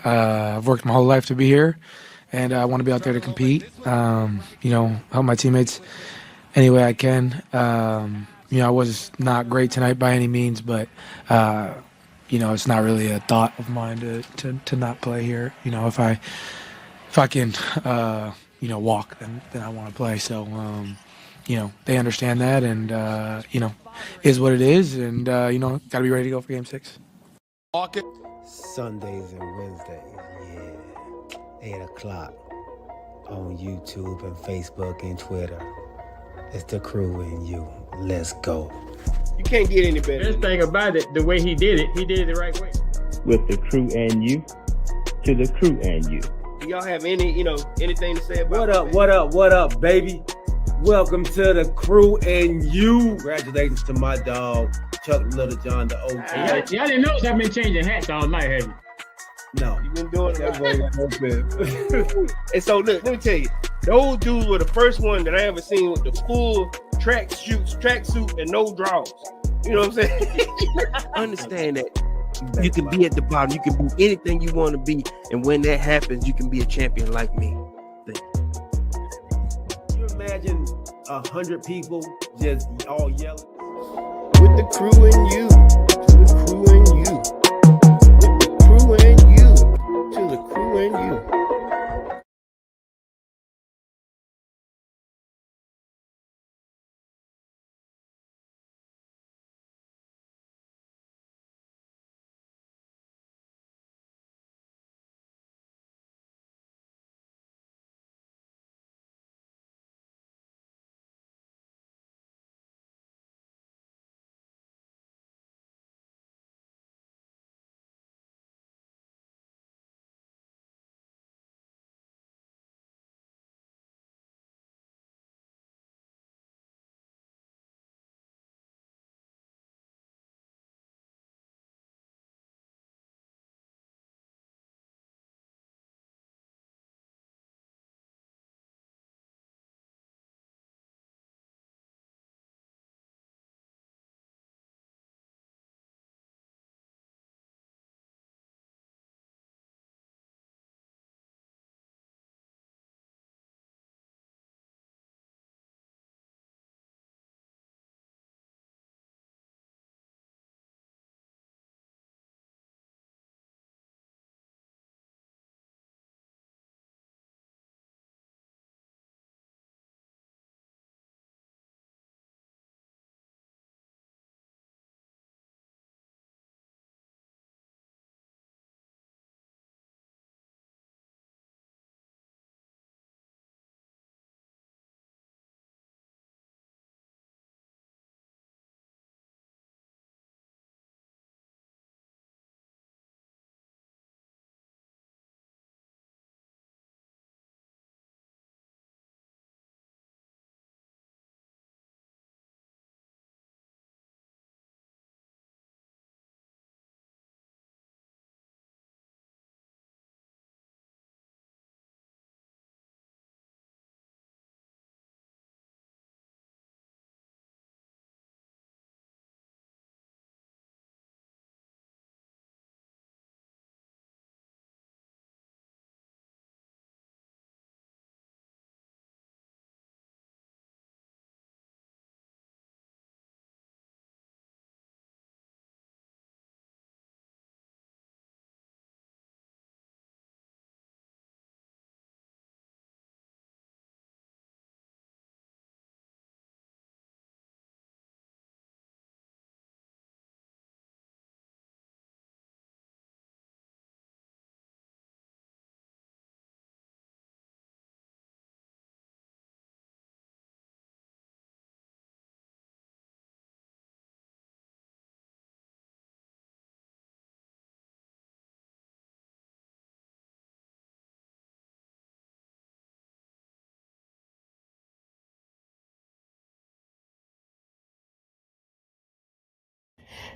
I've worked my whole life to be here, and I want to be out there to compete. Help my teammates any way I can. I was not great tonight by any means, but it's not really a thought of mine to not play here. If I can, walk, then I want to play. So, they understand that, and is what it is, and got to be ready to go for Game 6. Sundays and Wednesdays, 8 o'clock on YouTube and Facebook and Twitter. It's the crew and you. Let's go. You can't get any better. Best thing about it, the way he did it the right way. With the crew and you, to the crew and you. Do y'all have anything to say about it? What up, baby? Welcome to the crew and you. Congratulations to my dog, Chuck Little John, the OG. Y'all didn't know I've been changing hats all night, have you? No. You've been doing that. And so, look, let me tell you, those dudes were the first one that I ever seen with the full tracksuit and no drawers. You know what I'm saying? Understand that you can be at the bottom. You can be anything you want to be. And when that happens, you can be a champion like me. Can you imagine 100 people just all yelling? With the crew and you, to the crew and you. With the crew and you, to the crew and you.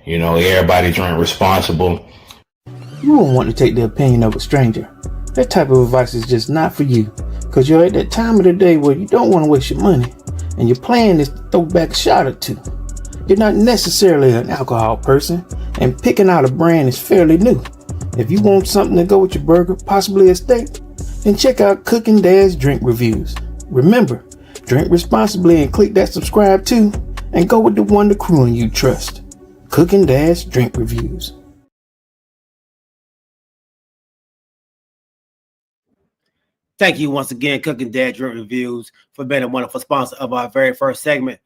Everybody drink responsible. You won't want to take the opinion of a stranger. That type of advice is just not for you, because you're at that time of the day where you don't want to waste your money, and your plan is to throw back a shot or two. You're not necessarily an alcohol person, and picking out a brand is fairly new. If you want something to go with your burger, possibly a steak, then check out Cooking Dad's Drink Reviews. Remember, drink responsibly and click that subscribe too, and go with the one the crew and you trust. Cooking Dad's Drink Reviews. Thank you once again, Cooking Dad Drink Reviews, for being a wonderful sponsor of our very first segment.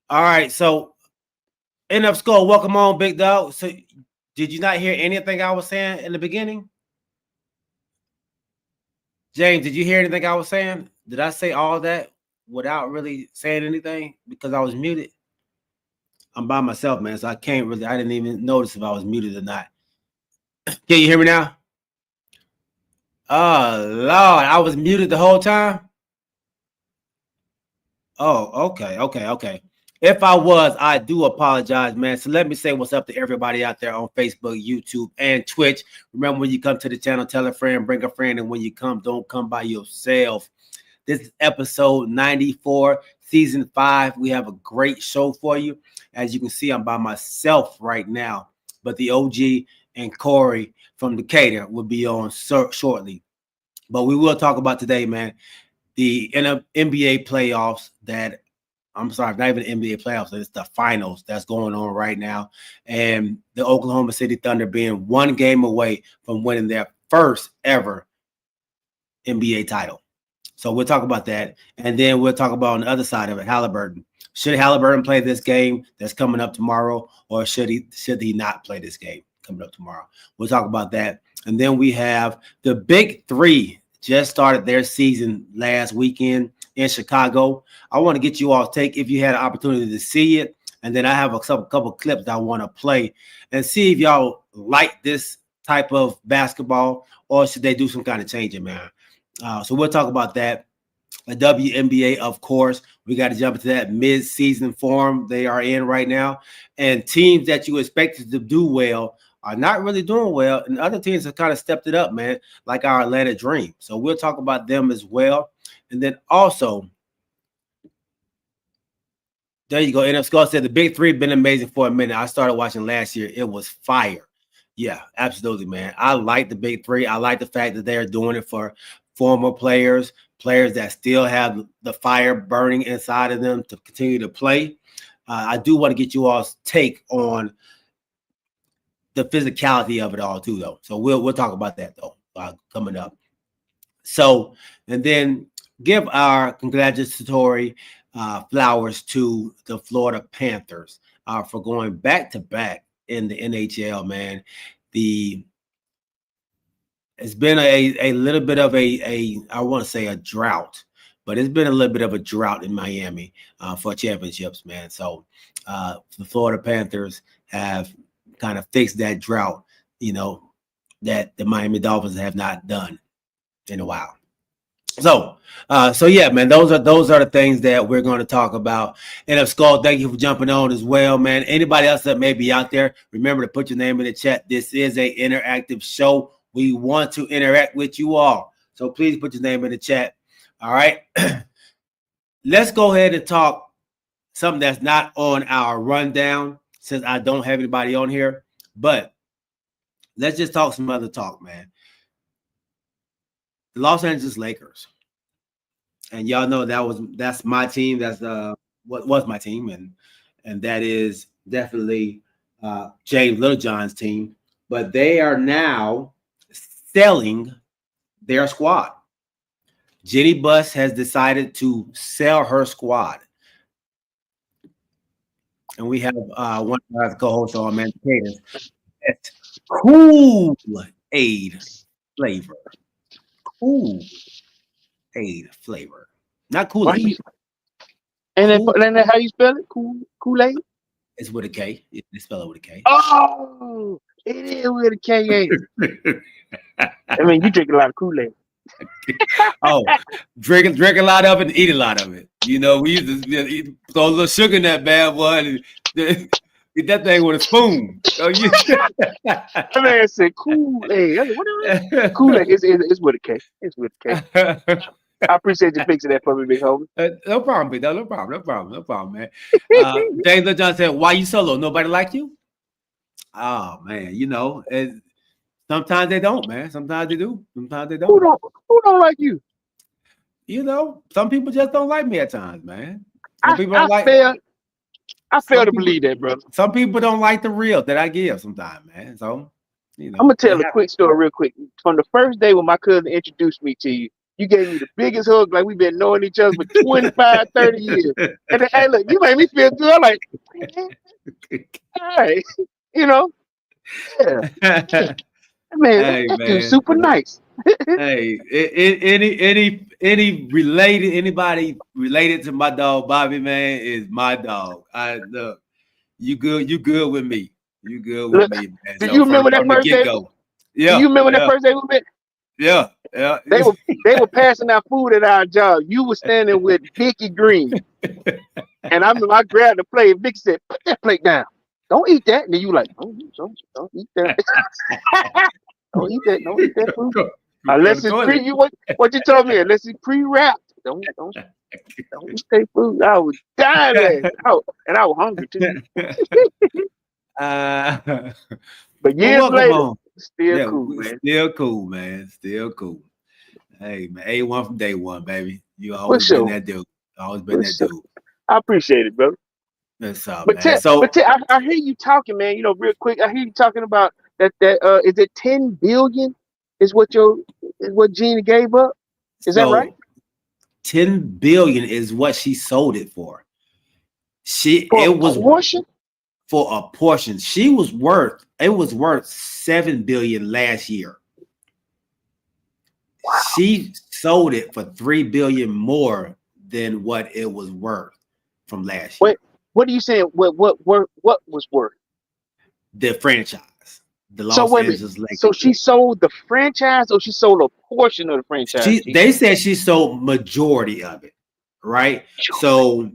All right, so enough score. Welcome on, big dog. So, did you not hear anything I was saying in the beginning? James, did you hear anything I was saying? Did I say all that without really saying anything because I was muted? I'm by myself, man, so I didn't even notice if I was muted or not. Can you hear me now? Oh, Lord, I was muted the whole time? Oh, okay. If I was, I do apologize, man. So let me say what's up to everybody out there on Facebook, YouTube, and Twitch. Remember, when you come to the channel, tell a friend, bring a friend, and when you come, don't come by yourself. This is episode 94, season 5. We have a great show for you. As you can see, I'm by myself right now, but the OG and Corey from Decatur will be on shortly. But we will talk about today, man, the NBA playoffs I'm sorry, not even NBA playoffs. It's the finals that's going on right now. And the Oklahoma City Thunder being one game away from winning their first ever NBA title. So we'll talk about that. And then we'll talk about on the other side of it, Haliburton. Should Haliburton play this game that's coming up tomorrow, or should he not play this game coming up tomorrow? We'll talk about that. And then we have the Big Three just started their season last weekend in Chicago. I want to get you all take if you had an opportunity to see it. And then I have a couple clips that I want to play and see if y'all like this type of basketball, or should they do some kind of changing, man. So we'll talk about that. The WNBA, of course, we got to jump into that mid-season form they are in right now. And teams that you expected to do well are not really doing well, and other teams have kind of stepped it up, man, like our Atlanta Dream. So we'll talk about them as well. And then also, there you go. And Scott said the Big Three have been amazing for a minute. I started watching last year. It was fire. Yeah, absolutely, man. I like the Big Three. I like the fact that they're doing it for former players that still have the fire burning inside of them to continue to play. I do want to get you all's take on the physicality of it all too, though. So we'll talk about that though coming up. So, and then give our congratulatory flowers to the Florida Panthers for going back to back in the NHL, man. It's been a little bit of I want to say a drought, but it's been a little bit of a drought in Miami for championships, man. So the Florida Panthers have kind of fixed that drought, that the Miami Dolphins have not done in a while. So yeah, man, those are the things that we're going to talk about. And if Skull, thank you for jumping on as well, man. Anybody else that may be out there, remember to put your name in the chat. This is an interactive show. We want to interact with you all. So please put your name in the chat. All right. Let's go ahead and talk something that's not on our rundown, since I don't have anybody on here, but let's just talk some other talk, man. The Los Angeles Lakers, and y'all know that's my team. That's what was my team, and that is definitely James Littlejohn's team. But they are now selling their squad. Jenny Buss has decided to sell her squad. And we have one of our co-hosts on, man, it's Kool-Aid flavor. Kool-Aid flavor. Not Kool-Aid. And then how you spell it? Kool-Aid? It's with a K. They spell it with a K. Oh, it is with a K, ain't it? I mean, you drink a lot of Kool-Aid. Oh, drink a lot of it and eat a lot of it. We used to throw a little sugar in that bad boy and eat that thing with a spoon. So That man said Kool-Aid. I said, what is it? Kool-Aid. It's with a K. It's with a K. I appreciate you fixing that for me, big homie. No problem, big dog. No problem, man. James LeJohn said, "Why you solo? Nobody like you?" Oh man, Sometimes they don't, man. Sometimes they do. Sometimes they Who don't. don't like you? You know, some people just don't like me at times, man. Some people I don't like. fail Some to people, believe that, brother. some people don't like the real that I give sometimes, man. So, I'm gonna tell it a quick story real quick. From the first day when my cousin introduced me to you, you gave me the biggest hug, like we've been knowing each other for 25, 30 years. And then, hey, look, you made me feel good. I'm like, all right, you know, yeah, happens. man, Hey, that dude's man. super nice. Hey, anybody related to my dog Bobby, man, is my dog. I look, you good with me. You good with Look, me, man. do So you remember that from the first day? get-go. Do Yeah, you remember that yeah, first day we met? yeah. They were passing out food at our job. You were standing with Vicky Green. And I remember I grabbed the plate and Vicky said, put that plate down. Don't eat that. And then you like, don't eat that. Don't eat that. Don't eat that food. Unless it's pre you what you told me, unless it's pre-wrapped. Don't eat that food. I was dying laughing. And I was hungry too. But years welcome later, on. still Yeah, cool, man. Still cool, man. Still cool. Hey, man, A1 from day one, baby. You For always sure. been that dude. Always been For that sure. dude. I appreciate it, brother. That's all, But man. So I hear you talking, man. You know, real quick. I hear you talking about that. Is it 10 billion? Is what Gina gave up? Is that right? 10 billion is what she sold it for. For a portion? For a portion. It was worth 7 billion last year. Wow. She sold it for 3 billion more than what it was worth from last year. Wait, what are you saying? What was worth? The franchise. The Los Angeles Lakers. So she sold the franchise, or she sold a portion of the franchise? They said she sold majority of it, right? So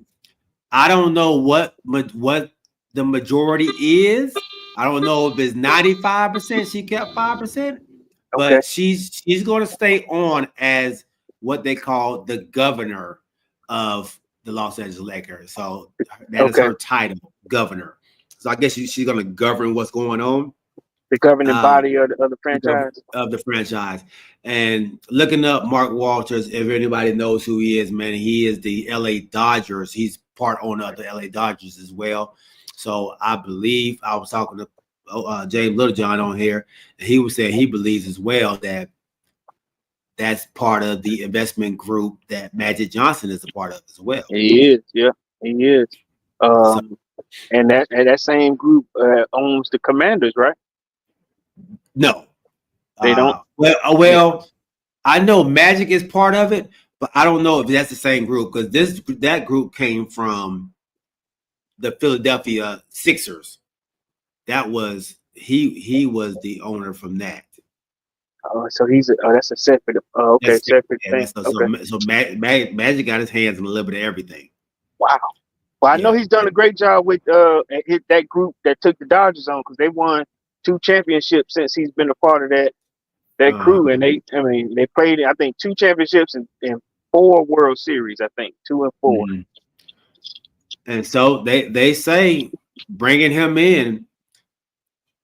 I don't know what the majority is. I don't know if it's 95%. She kept 5%, but she's going to stay on as what they call the governor of the Los Angeles Lakers. So that is her title, governor. So I guess she's going to govern what's going on. The governing body of the franchise. Of the franchise. And looking up Mark Walters, if anybody knows who he is, man, he is the LA Dodgers. He's part owner of the LA Dodgers as well. So I believe I was talking to James Littlejohn on here, and he was saying he believes as well that that's part of the investment group that Magic Johnson is a part of as well. He is, yeah, he is. And that same group owns the Commanders, right? No, they don't. Well, I know Magic is part of it, but I don't know if that's the same group, because that group came from the Philadelphia Sixers. That was he was the owner from that. Oh, so that's a separate. Okay, separate thing. So Magic got his hands in a little bit of everything. Wow. Well, I know he's done a great job with that group that took the Dodgers on, because they won 2 championships since he's been a part of that crew, and they played, I think, 2 championships and 4 World Series. I think 2 and 4. Mm-hmm. And so they say bringing him in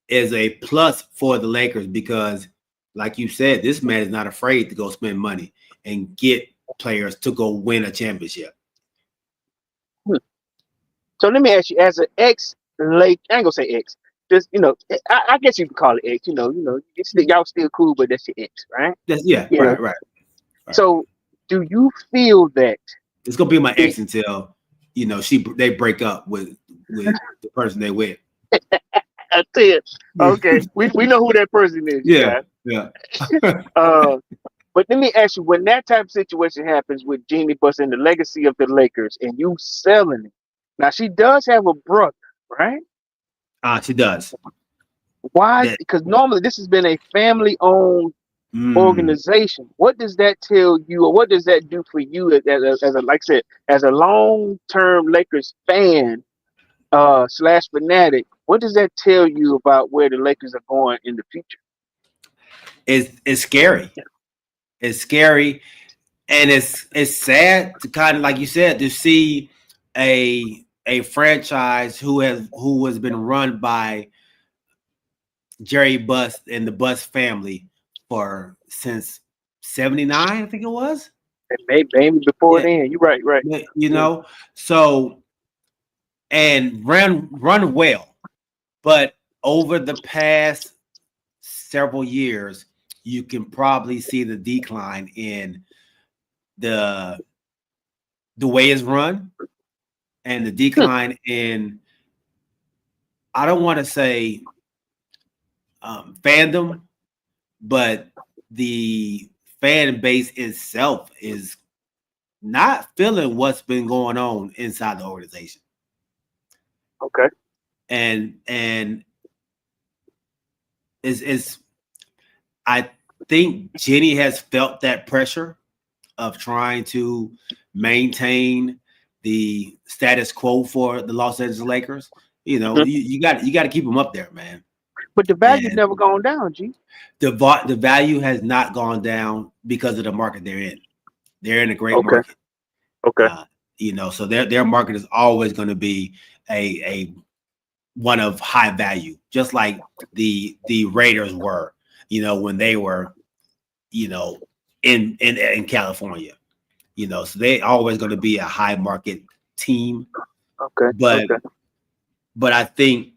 is a plus for the Lakers, because, like you said, this man is not afraid to go spend money and get players to go win a championship. So let me ask you, as an ex-Lake, I ain't gonna say ex. Just, I guess you can call it ex. Y'all still cool, but that's your ex, right? Right. So, do you feel that it's gonna be my ex until they break up with the person they with? That's it. Okay, we know who that person is. Yeah. But let me ask you, when that type of situation happens with Jeannie Buss and the legacy of the Lakers, and you selling it, now she does have a brother, right? She does. Why? Because normally this has been a family-owned organization. What does that tell you, or what does that do for you as a long-term Lakers fan / fanatic? What does that tell you about where the Lakers are going in the future? It's scary. It's scary, and it's sad to kind of, like you said, to see a franchise who has been run by Jerry Buss and the Buss family since '79, I think it was. Maybe before then. You're right. You know, so and run well, but over the past several years, you can probably see the decline in the way it's run and the decline in, I don't want to say fandom, but the fan base itself is not feeling what's been going on inside the organization. Okay. And is I think Jenny has felt that pressure of trying to maintain the status quo for the Los Angeles Lakers. You know, you got to keep them up there, man. But the value's never gone down, G. The value has not gone down because of the market they're in. They're in a great market. Okay. You know, so their market is always going to be a one of high value, just like the Raiders were, you know, when they were, you know, in California, you know, so they always going to be a high market team. Okay. But I think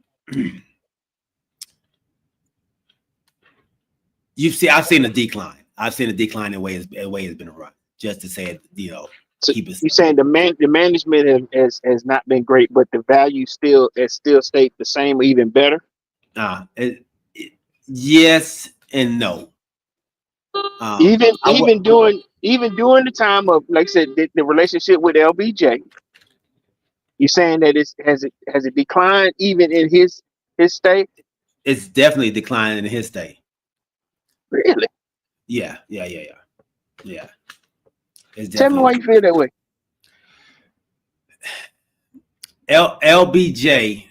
I've seen a decline. I've seen a decline in the way it's been run. Just to say it, you know. So you're saying the management has not been great, but the value still stayed the same or even better? Yes and no. Even during the time of, like I said, the relationship with LBJ, you're saying that has it declined even in his stay? It's definitely declining in his stay. Really? Yeah. Tell me why you feel that way. LBJ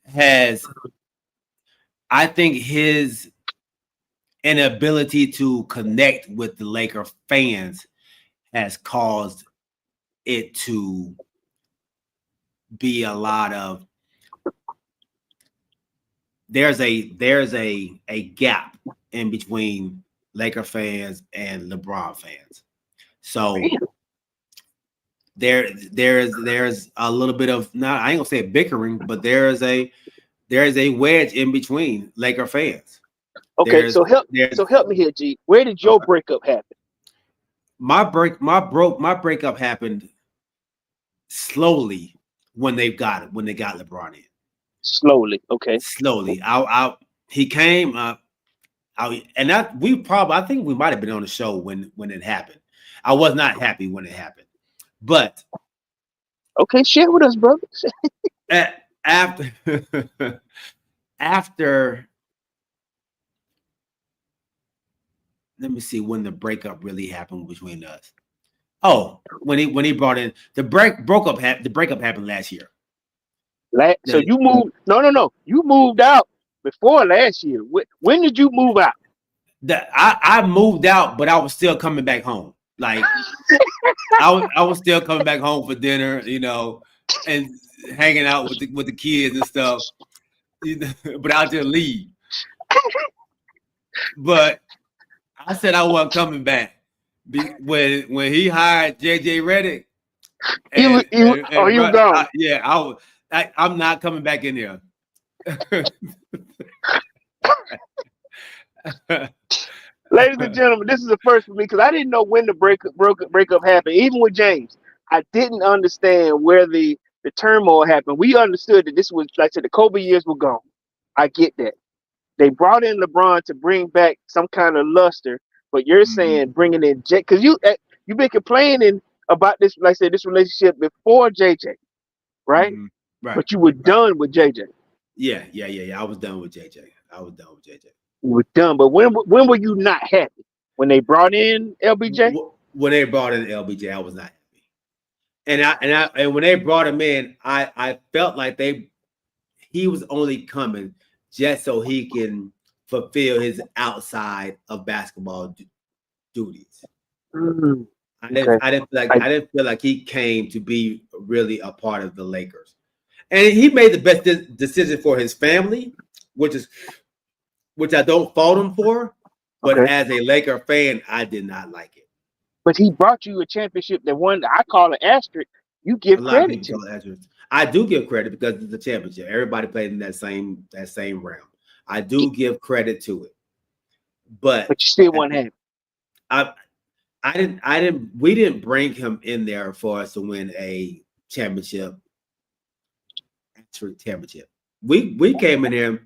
has, I think, his inability to connect with the Laker fans has caused it to be a lot of, there's a gap in between Laker fans and LeBron fans. So there's a little bit of, not, I ain't gonna say bickering, but there's a wedge in between Laker fans. Okay, so help me here, G. Where did your breakup happen? My breakup happened slowly when they got LeBron in. Slowly, okay. Slowly. He came up. I think we might have been on the show when it happened. I was not happy when it happened, but okay, share with us, brother. After, let me see when the breakup really happened between us. Oh, when he brought in the breakup happened last year. So you moved? No. You moved out before last year. When did you move out? I moved out, but I was still coming back home. Like I was still coming back home for dinner, you know, and hanging out with the kids and stuff. But I didn't leave. But I said I wasn't coming back when he hired JJ Redick. You was gone? I'm not coming back in there. Ladies and gentlemen, this is the first for me because I didn't know when the breakup happened. Even with James, I didn't understand where the turmoil happened. We understood that this was, like I said, the Kobe years were gone. I get that. They brought in LeBron to bring back some kind of luster, but you're saying bringing in Jay, because you've been complaining about this, like I said, this relationship before JJ, right? Right. But you were done with JJ. Yeah. I was done with JJ. You were done, but when were you not happy? When they brought in LBJ? When they brought in LBJ, I was not happy. And when they brought him in, I felt like he was only coming just so he can fulfill his outside of basketball duties. I didn't feel like he came to be really a part of the Lakers. And he made the best decision for his family which I don't fault him for. But Okay. as a Laker fan, I did not like it. But he brought you a championship that one I call an asterisk. You give A lot of credit people to. call it asterisk. I do give credit because it's a championship. Everybody played in that same round. I do give credit to it, but But you still weren't happy. we didn't bring him in there for us to win a championship. We came in here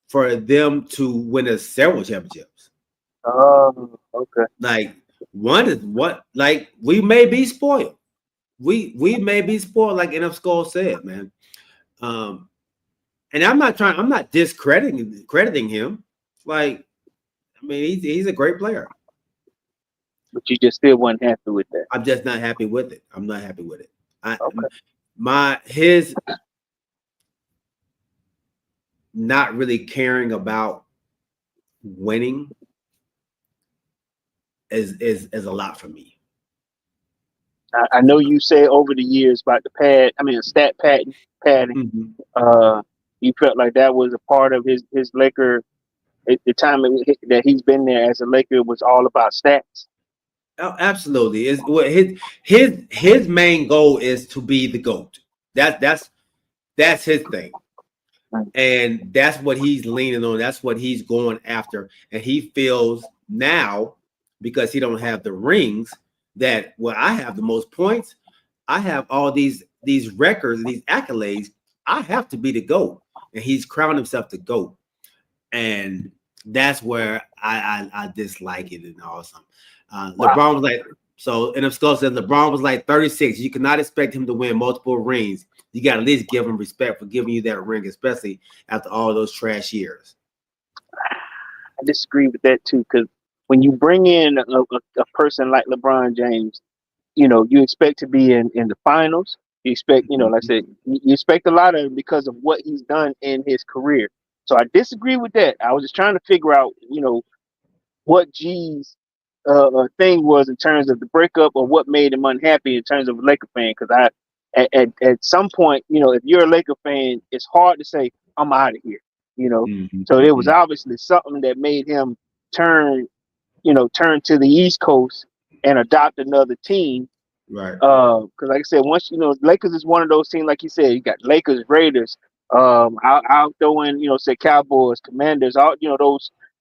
for them to win us several championships. Oh, okay. Like one is what, like we may be spoiled. We may be spoiled, like NF Skull said, man. And I'm not discrediting him. Like, I mean, he's a great player. But you just still wasn't happy with that. I'm just not happy with it. I'm not happy with it. Okay. His not really caring about winning is a lot for me. I know you said over the years about the stat padding. Mm-hmm. You felt like that was a part of his Laker. The time that he's been there as a Laker was all about stats. Oh, absolutely. Is what his main goal is to be the GOAT. That's his thing. And that's what he's leaning on. That's what he's going after. And he feels now, because he don't have the rings, that I have the most points. I have all these records, these accolades. I have to be the GOAT. And he's crowned himself the GOAT. And that's where I dislike it and awesome. LeBron was like, so NF Skull said LeBron was like 36. You cannot expect him to win multiple rings. You got to at least give him respect for giving you that ring, especially after all those trash years. I disagree with that too, because when you bring in a person like LeBron James, you expect to be in the finals. You expect, like I said, you expect a lot of him because of what he's done in his career. So I disagree with that. I was just trying to figure out, what G's thing was in terms of the breakup, or what made him unhappy in terms of a Laker fan. Because at some point, if you're a Laker fan, it's hard to say I'm out of here. So it was obviously something that made him turn to the East Coast and adopt another team. Right. Because like I said, once Lakers is one of those teams, like you said, you got Lakers, Raiders. I'll throw in, say Cowboys, Commanders, all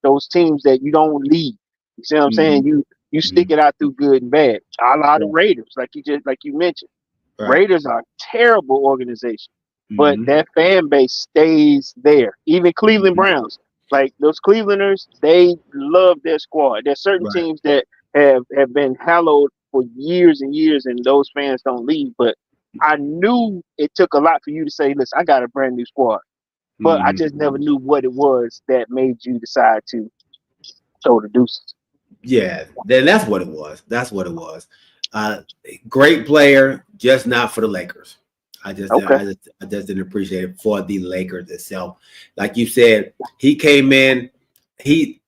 those teams that you don't leave. You see what I'm saying? You stick it out through good and bad. A lot of Raiders, like you mentioned. Right. Raiders are a terrible organization, but that fan base stays there. Even Cleveland Browns, like those Clevelanders, they love their squad. There's certain teams that have been hallowed for years and years, and those fans don't leave. But I knew it took a lot for you to say, listen, I got a brand new squad. But I just never knew what it was that made you decide to throw the deuces. Yeah, then that's what it was. Great player, just not for the Lakers. I just didn't appreciate it for the Lakers itself. Like you said, he came in. He's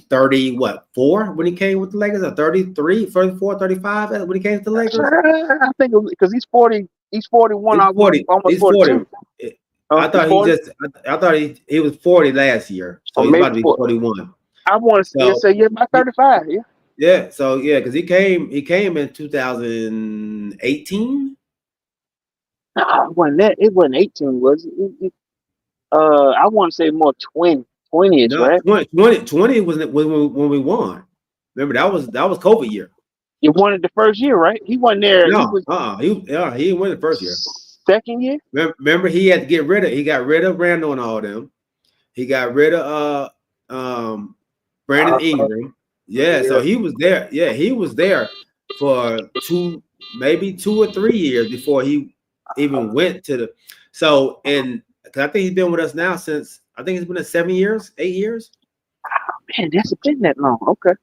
34 when he came with the Lakers, or 33, 34, 35 when he came to the Lakers. I think because he's 40, he's 41. He's 40. Almost He's 42. 40. I thought he was 40 last year, so he's about to be 41. I want to say about 35. Yeah. Yeah. So because he came in 2018. No, it wasn't that. It wasn't 18, was it? I want to say more 20-ish, right? 20 was when we won. Remember that was COVID year. You won it the first year, right? He wasn't there. No, he didn't win the first year. Second year. Remember he had to get rid of. He got rid of Randall and all them. He got rid of Brandon Ingram. Yeah, so he was there. Yeah, he was there for maybe 2 or 3 years before he even went to the. So because I think he's been with us now since, I think it's been 7 years, 8 years. Oh, man, that's been that long. Okay.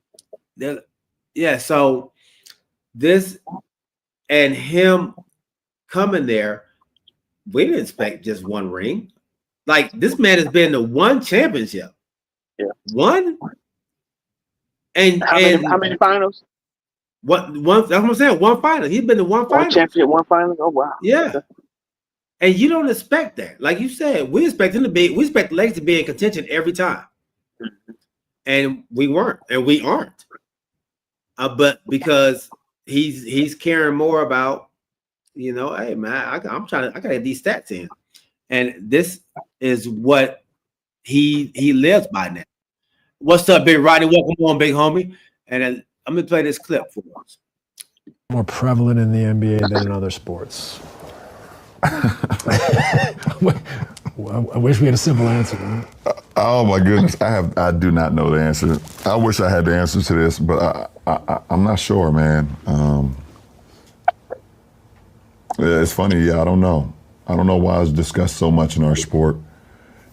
Yeah. So this and him coming there, we didn't expect just one ring. Like this man has been to one championship. Yeah. One. And how many finals? One. That's what I'm saying. One final. He's been to one final. Championship, one final. Oh wow. Yeah. And you don't expect that. Like you said, we expect the Lakers to be in contention every time. And we weren't, and we aren't. But because he's caring more about, you know, hey man, I gotta get these stats in. And this is what he lives by now. What's up, Big Rodney? Welcome on, big homie. And then I'm gonna play this clip for us. More prevalent in the NBA than in other sports. I wish we had a simple answer. Man. Oh my goodness, I do not know the answer. I wish I had the answer to this, but I'm not sure, man. It's funny, yeah, I don't know. I don't know why it's discussed so much in our sport,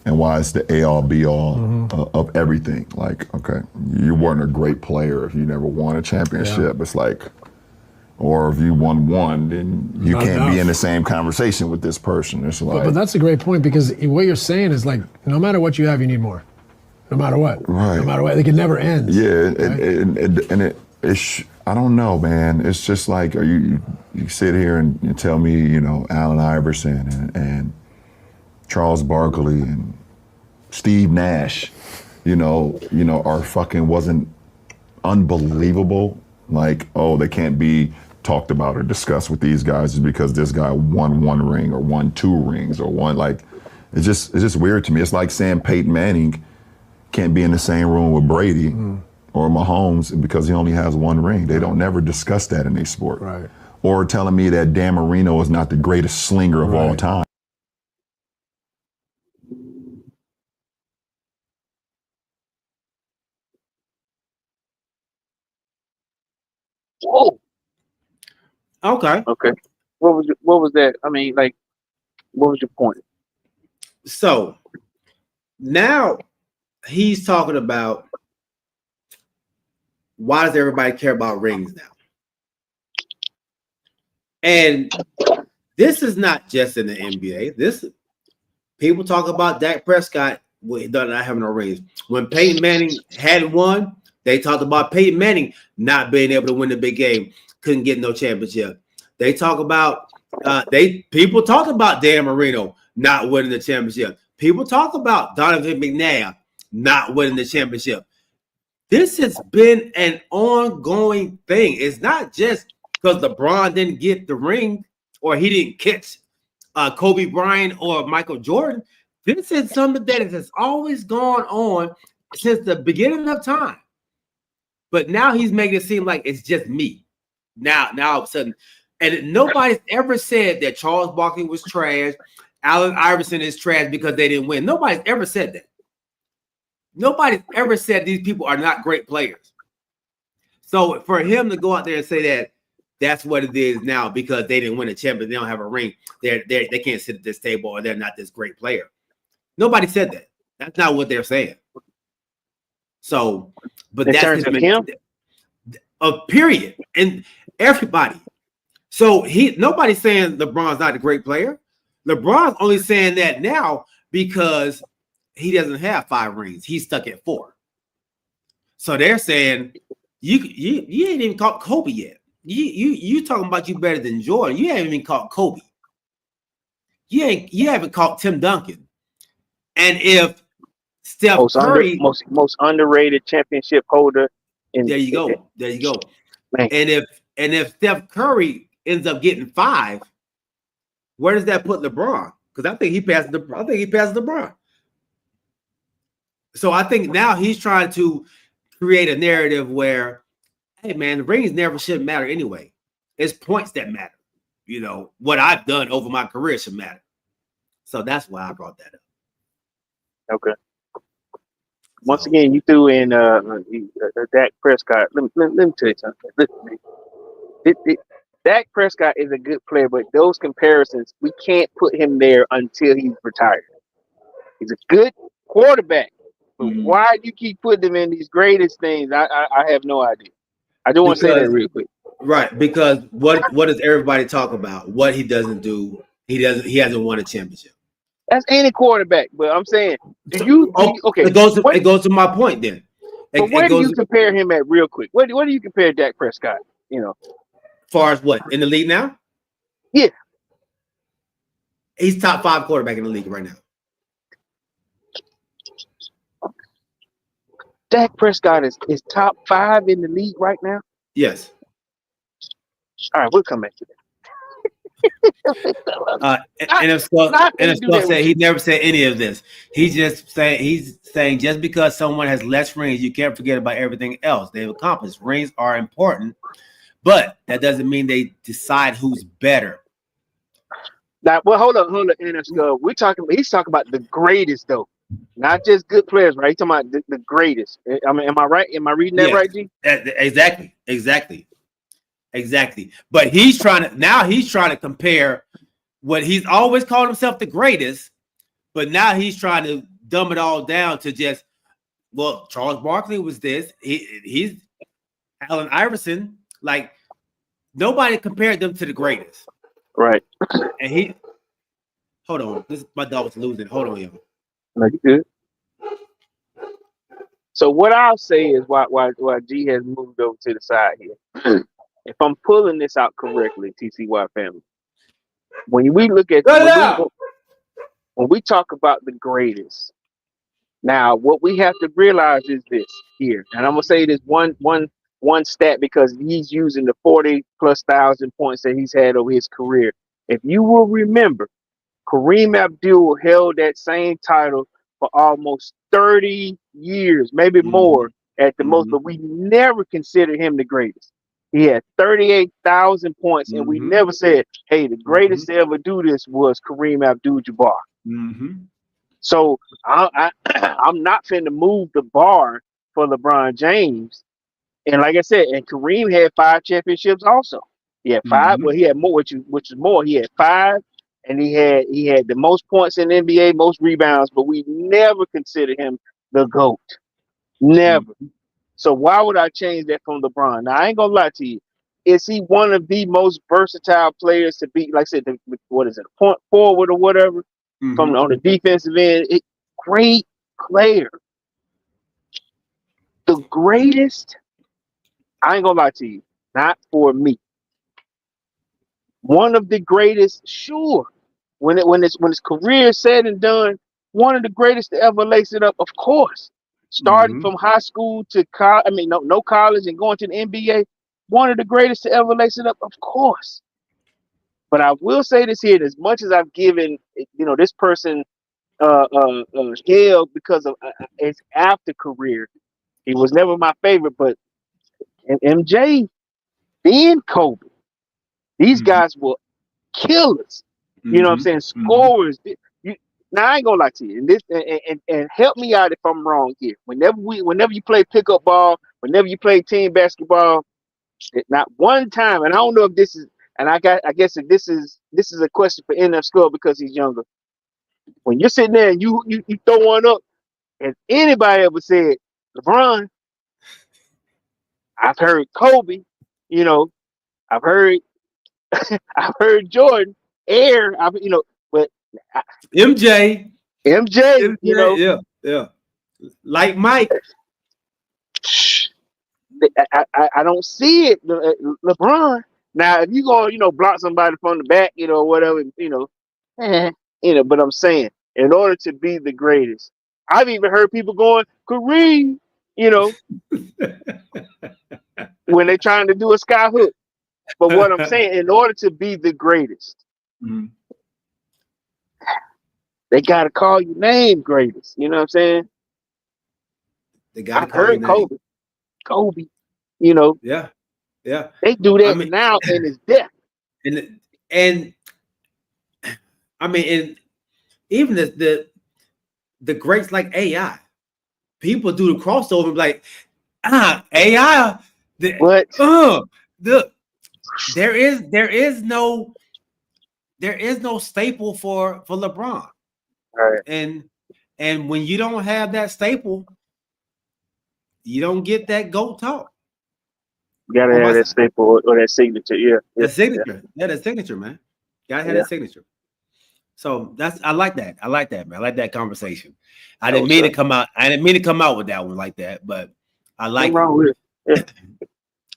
and why it's the all be all of everything. Like, okay, you weren't a great player if you never won a championship. Yeah. It's like, or if you won one, then you can't be in the same conversation with this person. It's like, but that's a great point, because what you're saying is like, no matter what you have, you need more. No matter what. Right. No matter what. Like, it never ends. Yeah, right? It's I don't know, man. It's just like, you sit here and you tell me, you know, Allen Iverson and Charles Barkley and Steve Nash, you know, are fucking wasn't unbelievable. Like, oh, they can't be talked about or discussed with these guys just because this guy won one ring or won two rings or one, like, it's just weird to me. It's like saying Peyton Manning can't be in the same room with Brady or Mahomes because he only has one ring. They don't never discuss that in their sport. Right. Or telling me that Dan Marino is not the greatest slinger of all time. Whoa. Okay. What was that? I mean, like, what was your point? So now he's talking about, why does everybody care about rings now? And this is not just in the NBA. People talk about Dak Prescott not having no rings. When Peyton Manning hadn't won, they talked about Peyton Manning not being able to win the big game, couldn't get no championship. They talk about people talk about Dan Marino not winning the championship. People talk about Donovan McNabb not winning the championship. This has been an ongoing thing. It's not just because LeBron didn't get the ring or he didn't catch Kobe Bryant or Michael Jordan. This is something that has always gone on since the beginning of time. But now he's making it seem like it's just me. Now all of a sudden, and nobody's ever said that Charles Barkley was trash, Allen Iverson is trash because they didn't win. Nobody's ever said that. Nobody's ever said these people are not great players. So for him to go out there and say that that's what it is now because they didn't win a championship, they don't have a ring, they can't sit at this table or they're not this great player. Nobody said that. That's not what they're saying. So, but in that's terms of him, a period, and everybody. So nobody's saying LeBron's not a great player. LeBron's only saying that now because he doesn't have 5 rings. He's stuck at 4. So they're saying you ain't even caught Kobe yet. You talking about you better than Jordan. You haven't even caught Kobe. You haven't caught Tim Duncan. And if Steph Curry, most underrated championship holder. There you go. Man. And if Steph Curry ends up getting 5, where does that put LeBron? Because I think he passes LeBron. So I think now he's trying to create a narrative where, hey man, the rings never should matter anyway. It's points that matter. You know, what I've done over my career should matter. So that's why I brought that up. Okay. Once again, you threw in Dak Prescott. Let me tell you something. Listen, Dak Prescott is a good player, but those comparisons, we can't put him there until he's retired. He's a good quarterback. But why do you keep putting him in these greatest things? I have no idea. I do want to say that real quick. Right, because what does everybody talk about? What he doesn't do, he hasn't won a championship. That's any quarterback, but I'm saying, okay? It goes to my point then. But where do you compare him at real quick? What do you compare Dak Prescott? You know, far as what in the league now? Yeah, He's top 5 quarterback in the league right now. Dak Prescott is top 5 in the league right now. Yes. All right, we'll come back to that. And if Scott said he never said any of this. He's saying just because someone has less rings, you can't forget about everything else they've accomplished. Rings are important, but that doesn't mean they decide who's better. Now, well, hold on, and Scott. He's talking about the greatest though, not just good players, right? He's talking about the greatest. I mean, am I right? Am I reading that right, G? Exactly. But he's trying to compare what he's always called himself the greatest, but now he's trying to dumb it all down to just, well, Charles Barkley was this. He's Allen Iverson. Like, nobody compared them to the greatest. Right. And hold on. My dog was losing. Hold on, y'all. No, you good. So what I'll say is why G has moved over to the side here. If I'm pulling this out correctly, TCY family, when we look at when we talk about the greatest, now what we have to realize is this here, and I'm gonna say this one stat because he's using the 40,000+ points that he's had over his career. If you will remember, Kareem Abdul held that same title for almost 30 years, maybe more at the most, but we never considered him the greatest. He had 38,000 points, and we never said, hey, the greatest to ever do this was Kareem Abdul-Jabbar. So I'm not finna move the bar for LeBron James. And like I said, and Kareem had 5 championships also. He had 5. Well, he had more, which is more. He had 5, and he had the most points in the NBA, most rebounds, but we never considered him the GOAT. Never. So why would I change that from LeBron? Now, I ain't gonna lie to you. Is he one of the most versatile players to be, like I said, what is it, a point forward or whatever, from on the defensive end? Great player. The greatest, I ain't gonna lie to you, not for me. One of the greatest, sure. When his career is said and done, one of the greatest to ever lace it up, of course. Starting from high school to college, no college and going to the NBA, one of the greatest to ever lace it up, of course. But I will say this here: as much as I've given, this person hell because of his after career, he was never my favorite. But MJ, then Kobe, these guys were killers. You know what I'm saying? Scorers. Now I ain't gonna lie to you, and help me out if I'm wrong here. Whenever you play pickup ball, whenever you play team basketball, not one time, and I don't know if this is, and I guess if this is a question for NF Skull because he's younger. When you're sitting there and you throw one up, has anybody ever said, LeBron? I've heard Kobe, I've heard Jordan, Air, but MJ, yeah. Like Mike. I don't see it, LeBron. Now, if you go, block somebody from the back, whatever, but I'm saying, in order to be the greatest, I've even heard people going, Kareem, when they're trying to do a sky hook. But what I'm saying, in order to be the greatest, they got to call you name greatest. You know what I'm saying? They got to call you name. Kobe, Yeah. They do that now in his death. And even the greats like AI, people do the crossover like AI. There is no staple for LeBron. Right. And when you don't have that staple, you don't get that GOAT talk. You gotta have that staple or that signature, That signature, man. Gotta have that signature. So I like that. I like that, man. I like that conversation. I didn't mean to come out with that one like that, but I like it.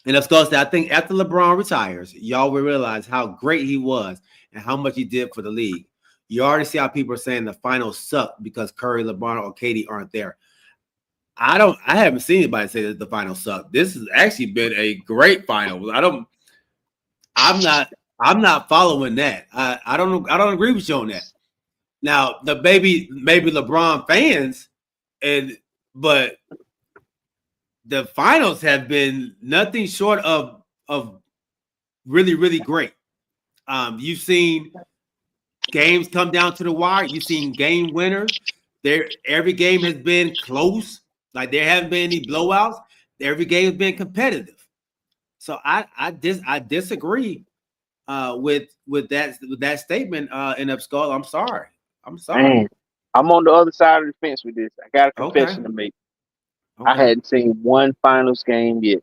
And of course, I think after LeBron retires, y'all will realize how great he was and how much he did for the league. You already see how people are saying the finals suck because Curry, LeBron, or KD aren't there. I haven't seen anybody say that the finals suck. This has actually been a great final. I'm not following that. I don't agree with you on that. Now, maybe LeBron fans, but the finals have been nothing short of really, really great. You've seen games come down to the wire. You've seen game winners. Every game has been close. Like there haven't been any blowouts. Every game has been competitive. So I disagree with that statement in Upskull. I'm sorry. Man, I'm on the other side of the fence with this. I got a confession to make. Okay. I hadn't seen one finals game yet.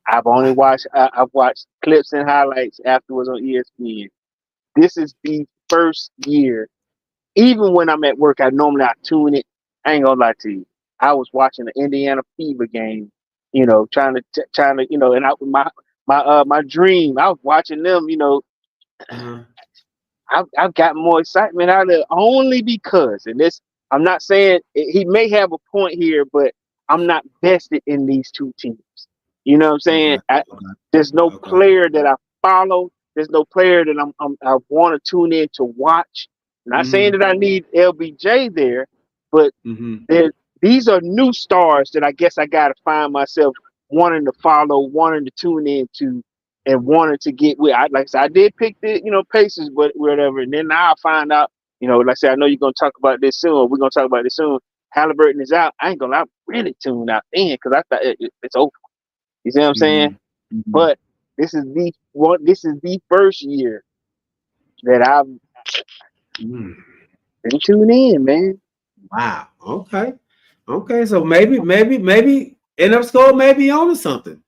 I've only watched I've watched clips and highlights afterwards on ESPN. This is the first year. Even when I'm at work, I tune it. I ain't gonna lie to you. I was watching the Indiana Fever game, trying to, and my dream. I was watching them, I've got more excitement out of it only because, and this, I'm not saying he may have a point here, but I'm not vested in these two teams. You know what I'm saying? There's no player that I follow. There's no player that I want to tune in to watch. Not saying that I need LBJ there, but these are new stars that I guess I got to find myself wanting to follow, wanting to tune into, and wanted to get with. Like I said, I did pick the Pacers, but whatever. And then now I find out, like I said, I know you're gonna talk about this soon. We're gonna talk about this soon. Haliburton is out. I ain't gonna lie, I'm really tuned out in because I thought it's over. You see what I'm saying? But this is the first year that I've been tuned in, man. Wow. Okay. So maybe Upskull may be on to something.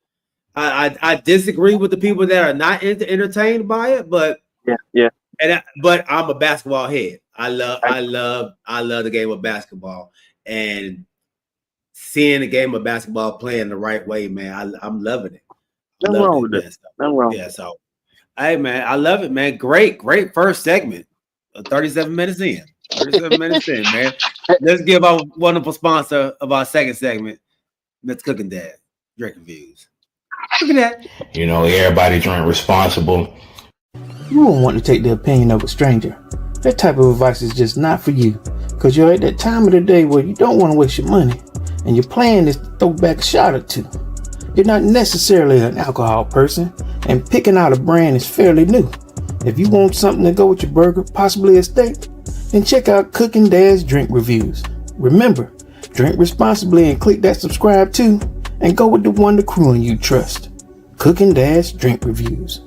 I disagree with the people that are not entertained by it, but yeah. But I'm a basketball head. I love the game of basketball, and seeing the game of basketball playing the right way, man. I'm loving it. Nothing wrong with it. Nothing wrong. Yeah. So, hey, man, I love it, man. Great first segment. 37 minutes in. 37 minutes in, man. Let's give our wonderful sponsor of our second segment, Let's Cooking Dad Drink Reviews. Look at that. Everybody drink responsible. You won't want to take the opinion of a stranger. That type of advice is just not for you, because you're at that time of the day where you don't want to waste your money, and your plan is to throw back a shot or two. You're not necessarily an alcohol person, and picking out a brand is fairly new. If you want something to go with your burger, possibly a steak, then check out Cooking Dad's Drink Reviews. Remember, drink responsibly and click that subscribe too, and go with the Wonder Crew and you trust. Cooking Dad's Drink Reviews.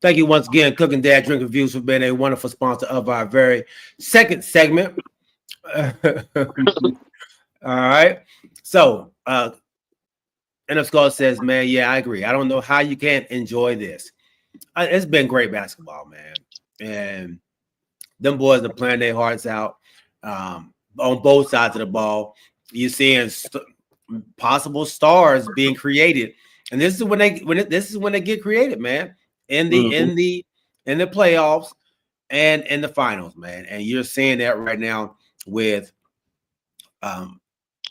Thank you once again, Cooking Dad Drink Reviews, for being a wonderful sponsor of our very second segment. All right. So, Upskull says, man, yeah, I agree. I don't know how you can't enjoy this. It's been great basketball, man. And them boys are playing their hearts out on both sides of the ball. You're seeing possible stars being created. And this is when they get created, man. In the playoffs and in the finals, man. And you're seeing that right now with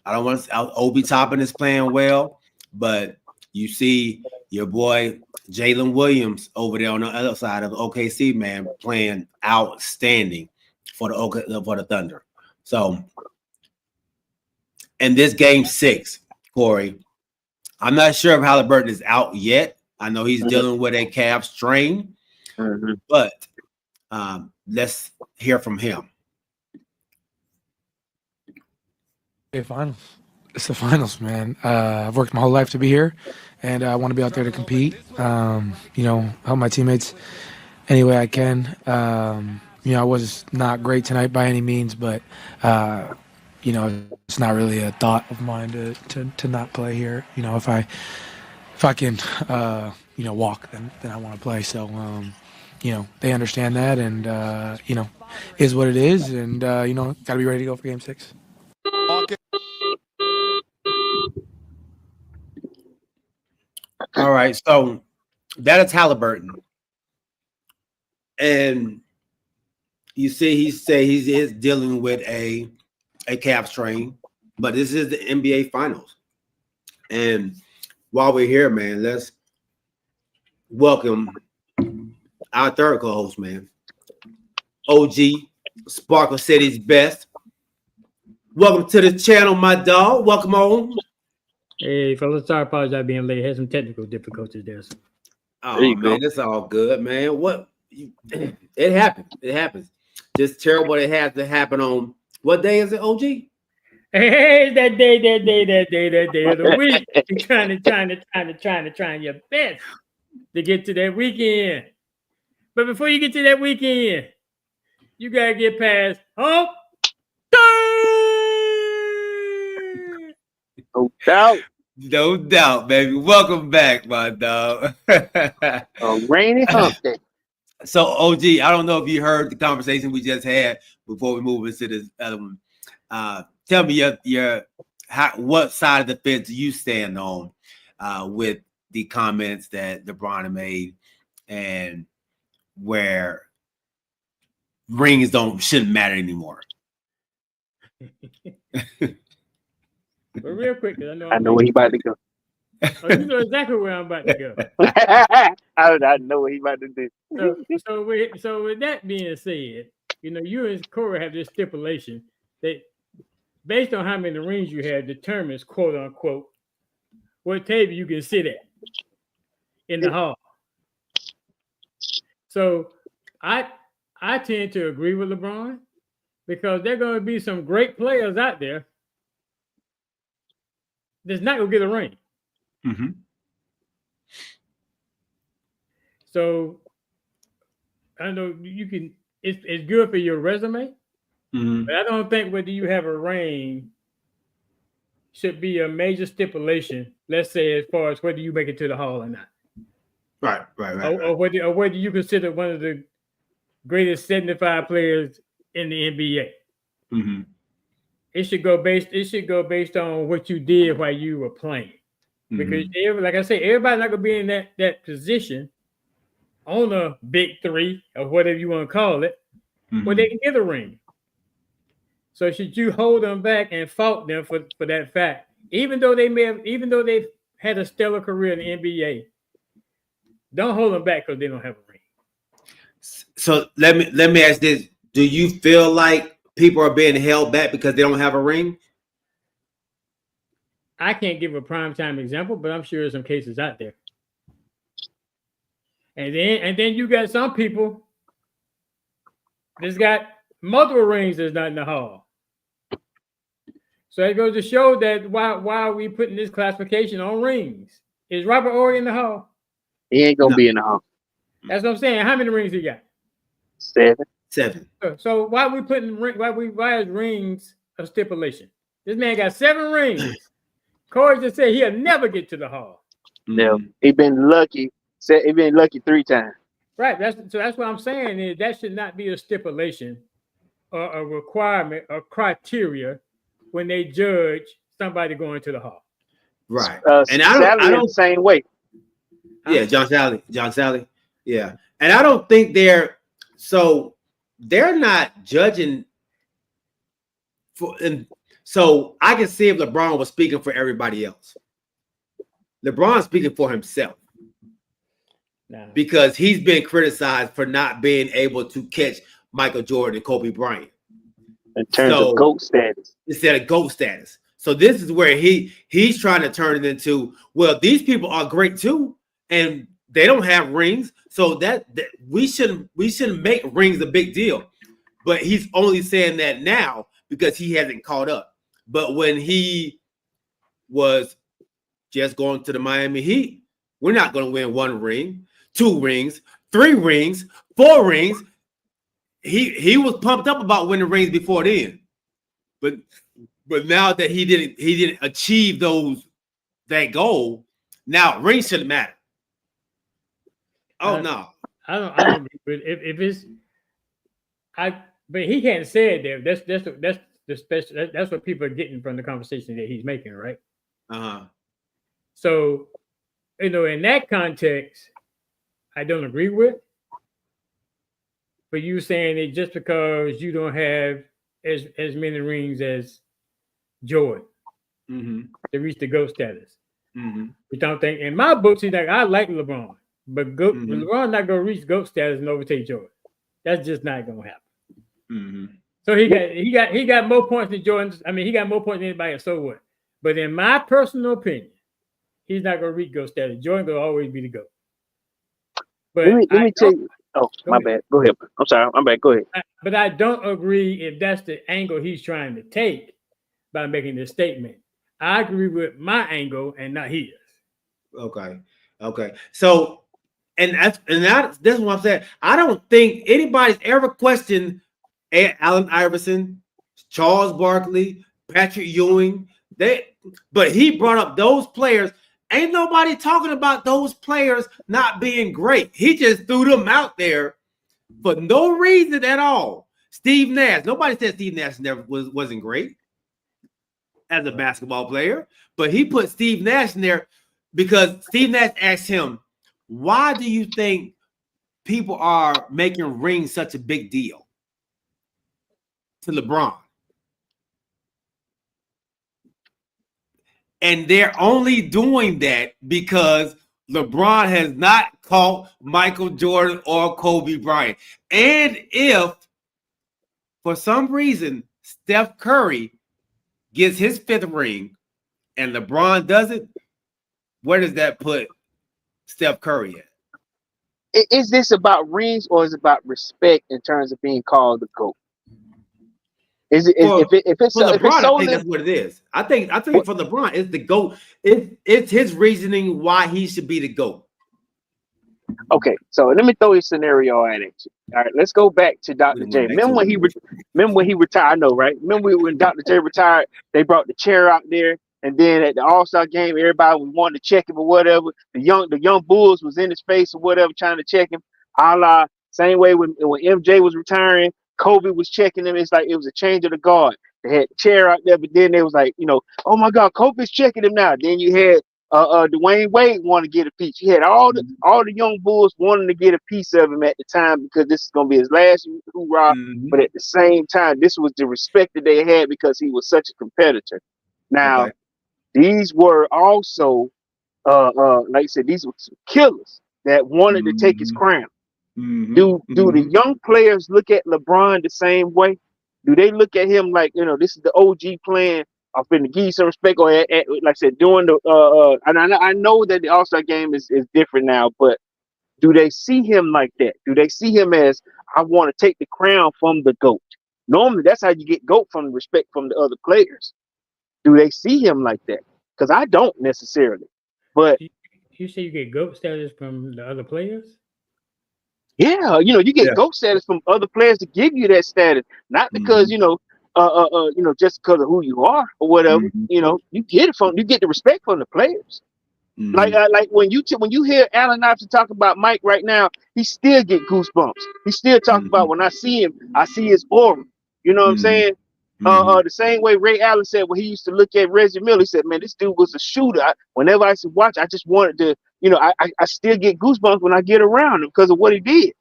Obi Toppin is playing well, but you see your boy Jalen Williams over there on the other side of OKC, man, playing outstanding for the Thunder. So in this game 6, Corey, I'm not sure if Haliburton is out yet. I know he's dealing with a calf strain, but let's hear from him. Finals. It's the finals, man. I've worked my whole life to be here, and I want to be out there to compete. Help my teammates any way I can. I was not great tonight by any means, but it's not really a thought of mine to not play here. If I can, walk, then I want to play. So, they understand that, and is what it is, and got to be ready to go for Game 6. All right, so That is Haliburton. And you see, he is dealing with a calf strain, but this is the NBA Finals. And while we're here, man, let's welcome our third co-host, man. OG, Sparkle City's best. Welcome to the channel, my dog. Welcome on. Hey, fellas, sorry, apologize being late. Had some technical difficulties there. So. Oh man, it's all good, man. It happens. It happens. Just terrible. It has to happen on what day is it, OG? Hey, that day of the week. You're trying your best to get to that weekend. But before you get to that weekend, you gotta get past hump day. No doubt, baby. Welcome back, my dog. A rainy hump day. So, OG, I don't know if you heard the conversation we just had before we move into this other one. Tell me what side of the fence you stand on with the comments that LeBron made, and where rings shouldn't matter anymore. But real quick, I know where he about to go. Oh, you know exactly where I'm about to go. I know what he about to do. So with that being said, you and Corey have this stipulation that based on how many rings you have determines, quote unquote, what table you can sit at in the hall. So I tend to agree with LeBron because there are going to be some great players out there that's not going to get a ring. Mm-hmm. So I know you can. It's good for your resume, but I don't think whether you have a ring should be a major stipulation. Let's say as far as whether you make it to the hall or not. Right. Or whether you consider one of the greatest 75 players in the NBA. Mm-hmm. It should go based on what you did while you were playing. Because like I say, everybody's not gonna be in that position on a big three or whatever you want to call it, where they can get a ring. So should you hold them back and fault them for that fact, even though they've had a stellar career in the NBA, don't hold them back because they don't have a ring. So let me ask this: do you feel like people are being held back because they don't have a ring? I can't give a primetime example, but I'm sure there's some cases out there. And then you got some people that's got multiple rings that's not in the hall. So it goes to show that why are we putting this classification on rings? Is Robert Horry in the hall? He ain't gonna be in the hall. That's what I'm saying. How many rings he got? 7. So why are we putting why is rings a stipulation? This man got 7 rings. Corey just said he'll never get to the hall. No, he been lucky. He been lucky 3 times. Right. That's what I'm saying is that should not be a stipulation or a requirement or criteria when they judge somebody going to the hall. Right. And I don't the same way. Yeah, John Sally. Yeah. And I don't think they're not judging so I can see if LeBron was speaking for everybody else. LeBron's speaking for himself. Because he's been criticized for not being able to catch Michael Jordan and Kobe Bryant. In terms of GOAT status. Instead of GOAT status. So this is where he's trying to turn it into, well, these people are great too, and they don't have rings. So that we shouldn't make rings a big deal. But he's only saying that now because he hasn't caught up. But when he was just going to the Miami Heat, we're not going to win 1 ring, 2 rings, 3 rings, 4 rings. He was pumped up about winning rings before then. But now that he didn't achieve that goal, now rings shouldn't matter. Oh no. I don't if it's but he can't say it there. That's the special. That's what people are getting from the conversation that he's making, right? Uh-huh. So, in that context, I don't agree with. But you saying it just because you don't have as many rings as Jordan to reach the GOAT status. We don't think in my book, see, like I like LeBron, but LeBron not gonna reach GOAT status and overtake Jordan. That's just not gonna happen. So he got more points than Jordan. I mean, he got more points than anybody else. So what? But in my personal opinion, he's not gonna reach GOAT status. Jordan will always be the GOAT. But let me tell you. Oh, my bad. Go ahead. I'm sorry. I'm back. Go ahead. But I don't agree if that's the angle he's trying to take by making this statement. I agree with my angle and not his. Okay. So, that's what I'm saying. I don't think anybody's ever questioned Allen Iverson, Charles Barkley, Patrick Ewing. But he brought up those players. Ain't nobody talking about those players not being great. He just threw them out there for no reason at all. Steve Nash. Nobody said Steve Nash wasn't great as a basketball player, but he put Steve Nash in there because Steve Nash asked him, why do you think people are making rings such a big deal to LeBron? And they're only doing that because LeBron has not caught Michael Jordan or Kobe Bryant. And if, for some reason, Steph Curry gets his 5th ring and LeBron doesn't, where does that put Steph Curry at? Is this about rings or is it about respect in terms of being called the GOAT? If it's LeBron, I think that's what it is. I think for LeBron, it's the GOAT. It's his reasoning why he should be the GOAT. Okay, so let me throw a scenario at it. All right, let's go back to Dr. J. Remember when he retired? I know, right? Remember when Dr. J retired? They brought the chair out there, and then at the All-Star game, everybody wanted to check him or whatever. The young Bulls was in his face or whatever, trying to check him. A la same way when MJ was retiring, Kobe was checking him. It's like it was a change of the guard. They had the chair out there, but then they was like, oh my God, Kobe's checking him now. Then you had Dwayne Wade want to get a piece. You had all the young Bulls wanting to get a piece of him at the time because this is gonna be his last hoorah. But at the same time, this was the respect that they had because he was such a competitor. Now, these were also like I said, these were some killers that wanted to take his crown. Do the young players look at LeBron the same way? Do they look at him like, this is the OG playing? I'm finna give you some respect, or like I said, doing the and I know that the All-Star game is different now, but do they see him like that? Do they see him as, I want to take the crown from the GOAT? Normally, that's how you get GOAT, from respect from the other players. Do they see him like that? Because I don't necessarily. But you say you get GOAT status from the other players? Yeah, you get GOAT status from other players to give you that status, not because just because of who you are or whatever. You get the respect from the players. Like when you hear Allen Iverson talk about Mike right now, he still get goosebumps. He still talk about, when I see him, I see his aura. You know what I'm saying? The same way Ray Allen said when he used to look at Reggie Miller, he said, "Man, this dude was a shooter. Whenever I used to watch, I just wanted to, I still get goosebumps when I get around him because of what he did."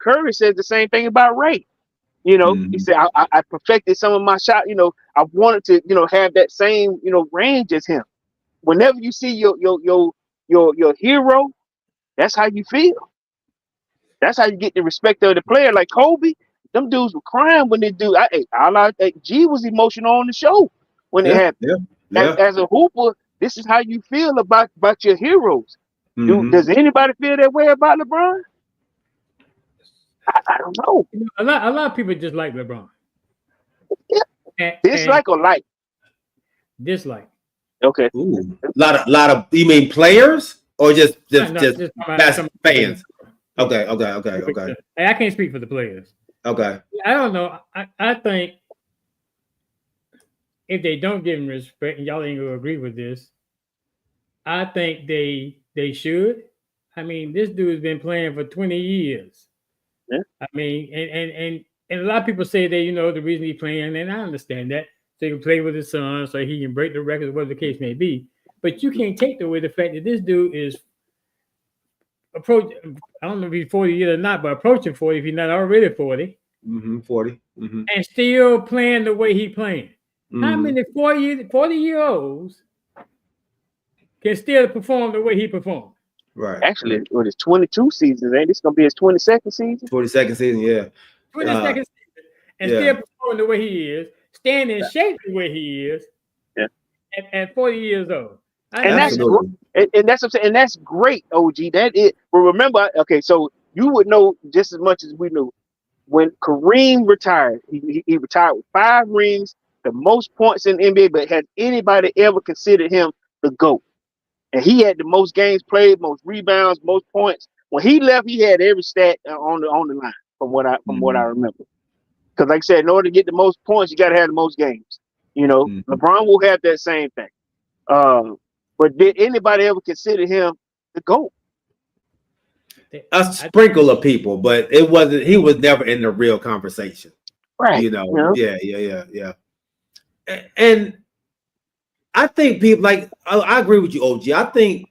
Curry said the same thing about Ray. He said, I perfected some of my shot. I wanted to, have that same, range as him. Whenever you see your hero, that's how you feel. That's how you get the respect of the player. Like Kobe, them dudes were crying when they do. G was emotional on the show when it happened. As a hooper, this is how you feel about your heroes. Does anybody feel that way about LeBron? I don't know. A lot of people just like LeBron. Dislike or like? Dislike. Okay. Ooh. Lot of. You mean players or just fans? Okay. I can't speak for the players. Okay. I don't know. I think if they don't give him respect, and y'all ain't gonna agree with this, I think they should. I mean, this dude's been playing for 20 years. Yeah. I mean, and a lot of people say that, the reason he's playing, and I understand that, so he can play with his son, so he can break the records, whatever the case may be. But you can't take away the fact that this dude is approach. I don't know if he's 40 years or not, but approaching 40 if he's not already 40. 40. And still playing the way he playing. How many 40-year-olds can still perform the way he performed? Right. Actually, with his 22 seasons, ain't this gonna be his 22nd season? 22nd season, yeah. 22nd season, and still performing the way he is, staying in shape the way he is, at 40 years old. And that's what I'm saying. And that's great, OG. That it. But remember, okay, so you would know just as much as we knew when Kareem retired. He retired with 5 rings, the most points in the NBA. But has anybody ever considered him the GOAT? And he had the most games played, most rebounds, most points. When he left, he had every stat on the line from what I remember. Because like I said, in order to get the most points, you got to have the most games. You know, LeBron will have that same thing. But did anybody ever consider him the GOAT? A sprinkle of people, but it wasn't. He was never in the real conversation, right? You know, yeah. And I think people like I agree with you, OG. I think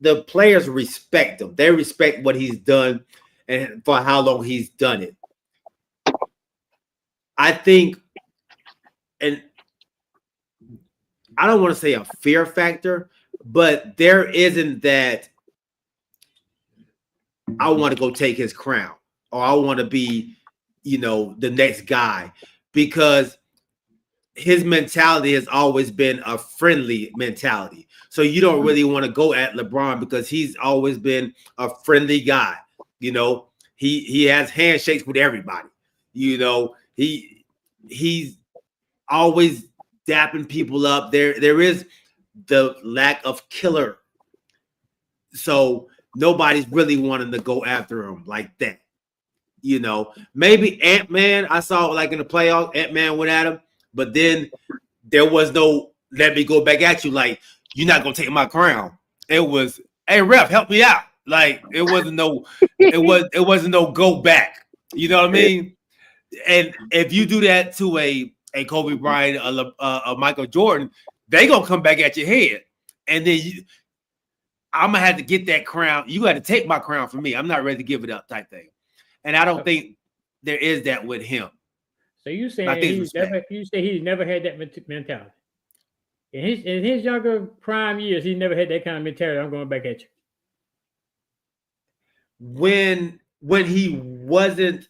the players respect him. They respect what he's done and for how long he's done it. I think, and I don't want to say a fear factor, but there isn't that I want to go take his crown or I want to be, the next guy, because his mentality has always been a friendly mentality. So you don't really want to go at LeBron because he's always been a friendly guy. He has handshakes with everybody. He's always dapping people up. There is the lack of killer. So nobody's really wanting to go after him like that. Maybe Ant-Man, I saw like in the playoffs, Ant-Man went at him, but then there was no let me go back at you, like you're not gonna take my crown. It was, hey ref, help me out. Like it wasn't no go back. You know what I mean? And if you do that to a Kobe Bryant, a Michael Jordan, they gonna come back at your head, and then I'm gonna have to get that crown. You got to take my crown from me. I'm not ready to give it up, type thing. And I don't think there is that with him. So you saying he's never had that mentality? In his younger prime years, he never had that kind of mentality. I'm going back at you. When he wasn't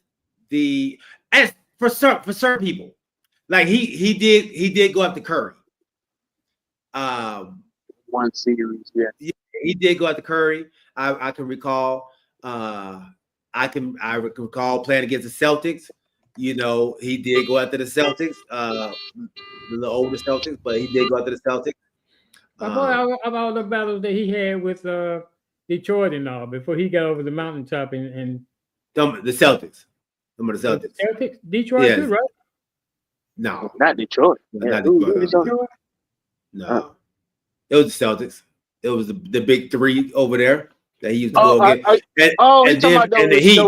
as for certain people, like he did go after Curry. One series, yeah. He did go after Curry. I can recall. I can recall playing against the Celtics. He did go after the Celtics, the older Celtics, but he did go after the Celtics. Of all the battles that he had with Detroit and all before he got over the mountaintop and the Celtics. Some of the Celtics. Celtics, Detroit too, right? No, not Detroit. Not Detroit. No, it was the Celtics. It was the big three over there that he used to go against. And then the Heat.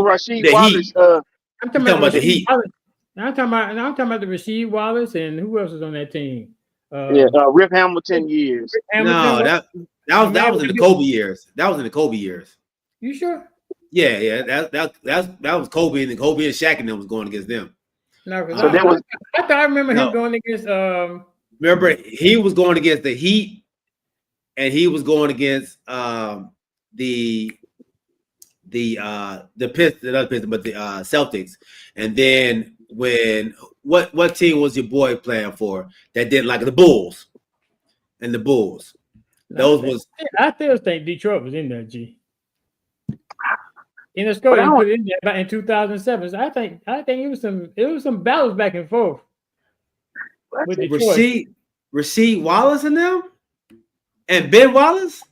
I'm talking about the Heat. I'm talking about the Rasheed Wallace and who else was on that team? Rip Hamilton years. No, that was in the Kobe years. That was in the Kobe years. You sure? Yeah. That was Kobe, and Kobe and Shaq and them was going against them. No, so I thought I remember him going against. Remember, he was going against the Heat, and he was going against the Celtics. And then what team was your boy playing for that didn't like the Bulls? And the Bulls. I still think Detroit was in there, G. In the score, they put it in there back in 2007. So I think it was some battles back and forth. With Rasheed Wallace and them? And Ben Wallace?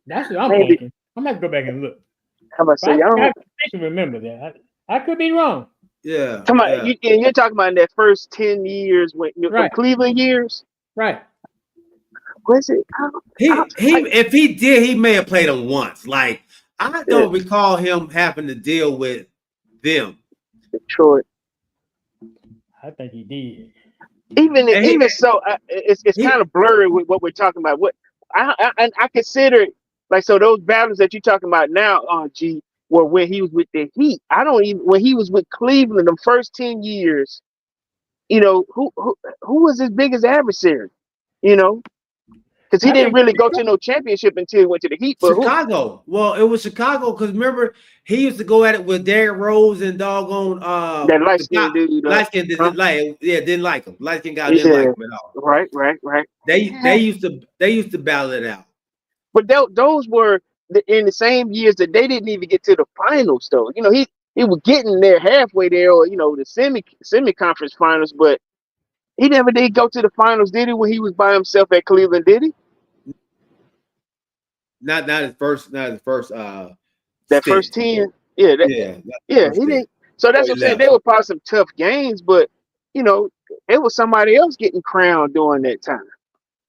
That's what I'm thinking. I'm gonna have to go back and look. How about say I can remember that. I could be wrong. Yeah. You're talking about in that first 10 years when from Cleveland years? Right. Was it? If he did, he may have played them once. Like I don't recall him having to deal with them. Detroit. I think he did. Even so, it's kind of blurry with what we're talking about. What I consider like so those battles that you're talking about now, G, were when he was with the Heat. I don't even when he was with Cleveland the first 10 years. You know who was his biggest adversary? You know, because he didn't really go to no championship until he went to the Heat. But Chicago. Well, it was Chicago because remember he used to go at it with Derrick Rose and doggone that light skin dude. Light skin didn't like him. Light skin guy didn't like him at all. Right. They used to battle it out. But those were in the same years that they didn't even get to the finals though. You know, he was getting there halfway there, or you know, the semi conference finals, but he never did go to the finals, did he? When he was by himself at Cleveland, did he? Not his first. That stint. first 10, yeah, he didn't. So that's what I'm saying. They were probably some tough games, but you know, it was somebody else getting crowned during that time.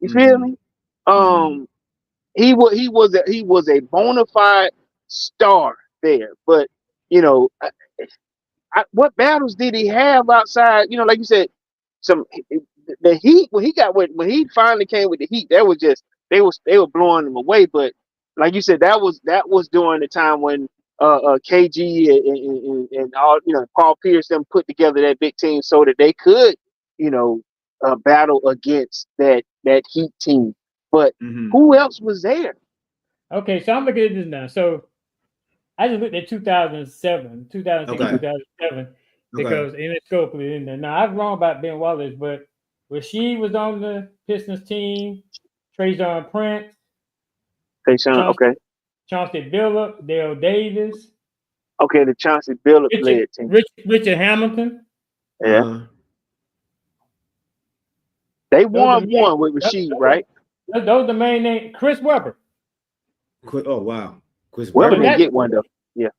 You feel me? He was a bona fide star there, but you know, what battles did he have outside? You know, like you said, the Heat when he finally came with the Heat, that was just they were blowing him away, but. Like you said, that was during the time when KG and all Paul Pierce them put together that big team so that they could battle against that Heat team. But who else was there? Okay, so I'm looking at this now. So I just looked at 2007, because in the scope in there. Now I'm wrong about Ben Wallace, but Rasheed was on the Pistons team, Trajan Prince. Chauncey Billups, Dale Davis. Okay, the Chauncey Billups led team. Richard Hamilton. Yeah. They won with Rasheed, right? Those are the main name. Chris Webber. Oh wow, Chris Webber didn't get one though. Yeah.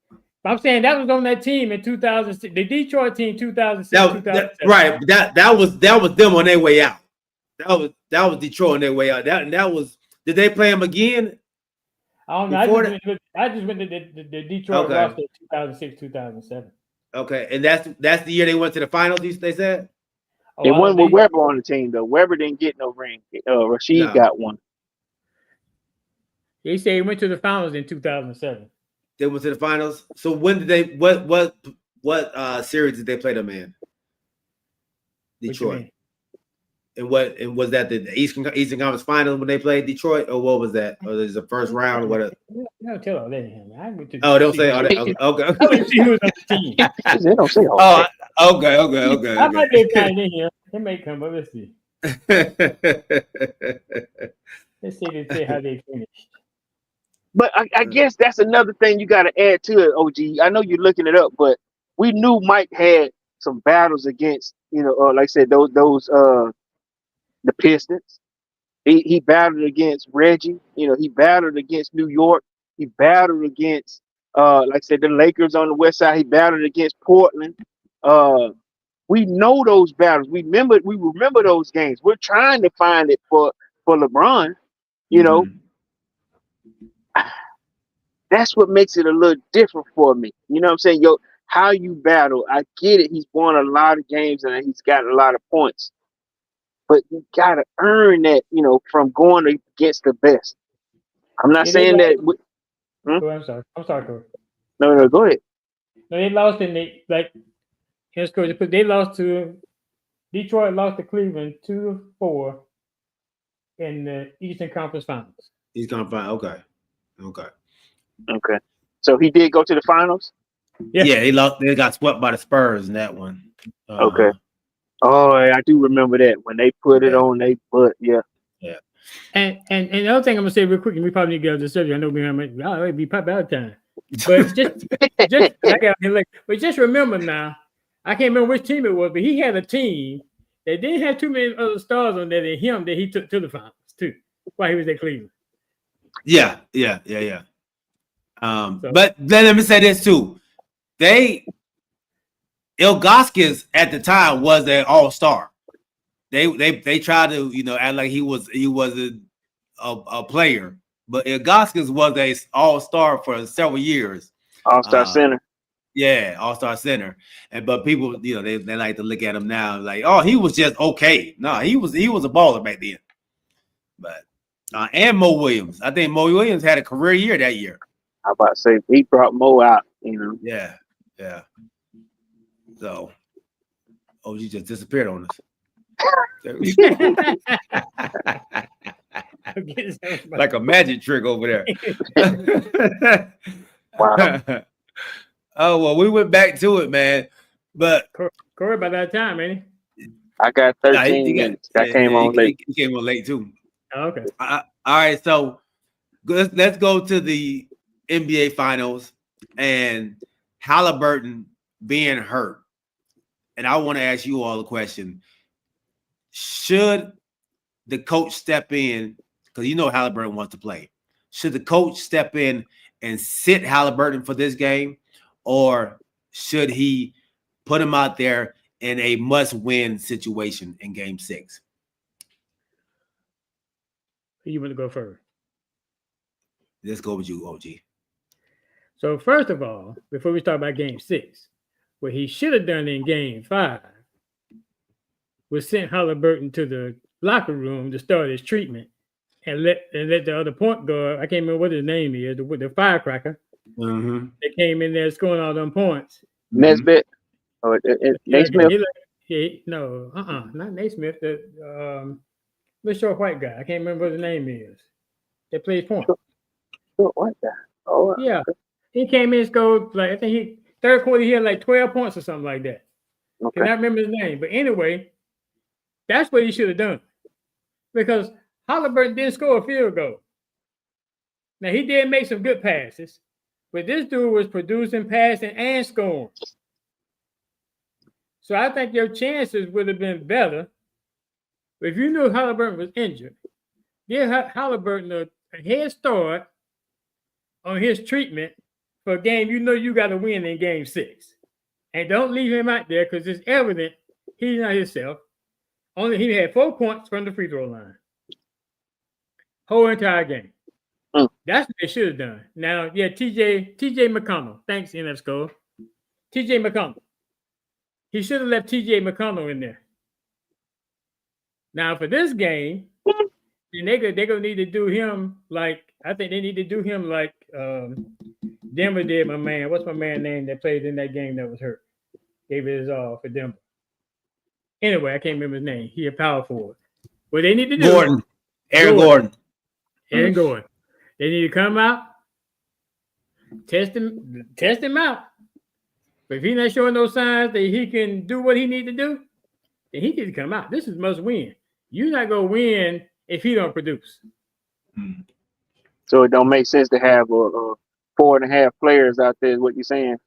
I'm saying that was on that team in 2006, the Detroit team 2006. That was them on their way out. That was Detroit on their way out. That was. Did they play them again? I don't know. I just went to the Detroit roster 2006, 2007. Okay, and that's the year they went to the finals. They said they won with Webber on the team though. Webber didn't get no ring. Rasheed got one. They say he went to the finals in 2007. They went to the finals. So when did they? What series did they play them in? Detroit. And was that the Eastern Conference Finals when they played Detroit, or what was that? Or is the first round? Or what? No, tell all that. Don't say all that. Okay. I want to see who's on the team. They don't say all that. Okay. I might be kind in here. They may come, but let's see. Let's see how they finished. But I guess that's another thing you got to add to it, OG. I know you're looking it up, but we knew Mike had some battles against, like I said, those the Pistons. He battled against Reggie. He battled against New York. He battled against, like I said, the Lakers on the West Side. He battled against Portland. We know those battles. We remember those games. We're trying to find it for LeBron. That's what makes it a little different for me. You know what I'm saying? How you battle. I get it. He's won a lot of games and he's got a lot of points. But you gotta earn that, from going against the best. I'm not saying that. I'm sorry, Corey. No, go ahead. No, they lost they lost to Detroit, lost to Cleveland 2-4 in the Eastern Conference Finals. Eastern Conference, okay. So he did go to the finals. Yeah, he lost. They got swept by the Spurs in that one. Okay. Oh, I do remember that when they put it on their butt. Yeah. And the other thing I'm gonna say real quick, and we probably need to get on the subject. I know it'd be probably about time, but just remember now. I can't remember which team it was, but he had a team that didn't have too many other stars on there than him that he took to the finals too, while he was at Cleveland. Yeah. But let me say this too. Ilgauskas at the time was an all-star. They tried to act like he was a player, but Ilgauskas was a all-star for several years. All-star center. Yeah, all-star center. But people they like to look at him now like, oh, he was just okay. No, he was a baller back then. But And Mo Williams. I think Mo Williams had a career year that year. I about to say he brought Mo out. You know. Yeah. So, OG just disappeared on us. Like a magic trick over there. Wow. Oh, well, we went back to it, man. But Corey, by that time, ain't he? I got 13 minutes. I came on late. He came on late, too. Oh, okay. All right, so let's go to the NBA Finals and Haliburton being hurt. And I want to ask you all a question. Should the coach step in, because you know Haliburton wants to play, should the coach step in and sit Haliburton for this game, or should he put him out there in a must-win situation in Game 6? Who you want to go first? Let's go with you, OG. So first of all, before we start about Game 6, what he should have done in Game 5 was sent Haliburton to the locker room to start his treatment and let the other point guard, I can't remember what his name is, the firecracker, that came in there scoring all them points. Nesbitt. Or Naismith. Not Naismith. The short white guy. I can't remember what his name is. That plays point. Short white guy. Oh yeah. He came in and scored, like, I think third quarter he had like 12 points or something like that. Okay. Cannot remember his name. But anyway, that's what he should have done. Because Haliburton didn't score a field goal. Now he did make some good passes, but this dude was producing, passing, and scoring. So I think your chances would have been better if you knew Haliburton was injured. Give Haliburton a head start on his treatment for a game you know you got to win in Game 6. And don't leave him out there because it's evident he's not himself. Only he had 4 points from the free throw line. Whole entire game. That's what they should have done. Now, yeah, TJ McConnell. Thanks, NFSCO. TJ McConnell. He should have left TJ McConnell in there. Now, for this game, they're going to need to do him like, I think they need to do him like Denver did, my man. What's my man's name that played in that game that was hurt? Gave it his all for Denver. Anyway, I can't remember his name. He a power forward. What they need to do. Aaron Gordon. They need to come out, test him out. But if he's not showing those signs that he can do what he needs to do, then he needs to come out. This is must win. You're not going to win if he don't produce. So it don't make sense to have 4.5 players out there is what you're saying?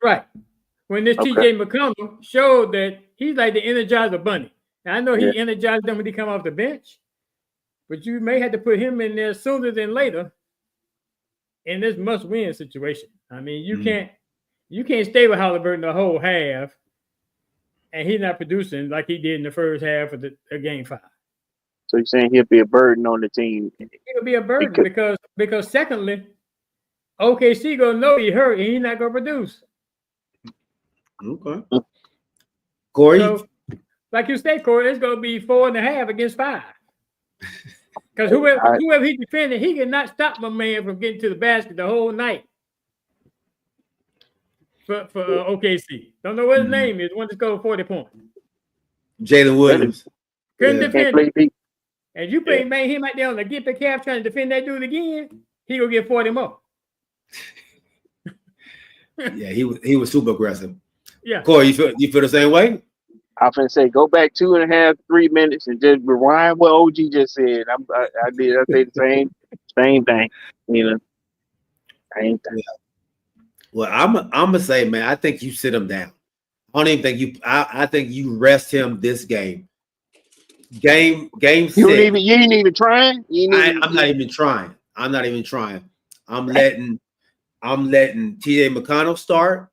Right. When this TJ McConnell showed that he's like the Energizer Bunny. Now, I know he energized them when he come off the bench, but you may have to put him in there sooner than later in this must-win situation. I mean, you can't stay with Haliburton the whole half and he's not producing like he did in the first half of the Game 5. So you're saying he'll be a burden on the team? He'll be a burden because secondly, OKC gonna know he hurt and he's not gonna produce. Okay. Corey, so, like you said, Corey, it's gonna be 4.5 against 5. Because whoever he defended, he cannot stop my man from getting to the basket the whole night. For OKC, don't know what his name is. One to score 40 points. Jalen Williams couldn't defend it. And you bring him out there on the get the calf trying to defend that dude again, he gonna get 40 more. Yeah, he was super aggressive. Yeah, Corey, you feel the same way? I was gonna say go back 2.5, 3 minutes and just rewind what OG just said. I say the same thing. You know, same thing. Yeah. Well, I'm gonna say, man, I think you sit him down. I don't even think you. I think you rest him this game. Game 6. You ain't even trying. I'm not even trying. I'm letting TJ McConnell start.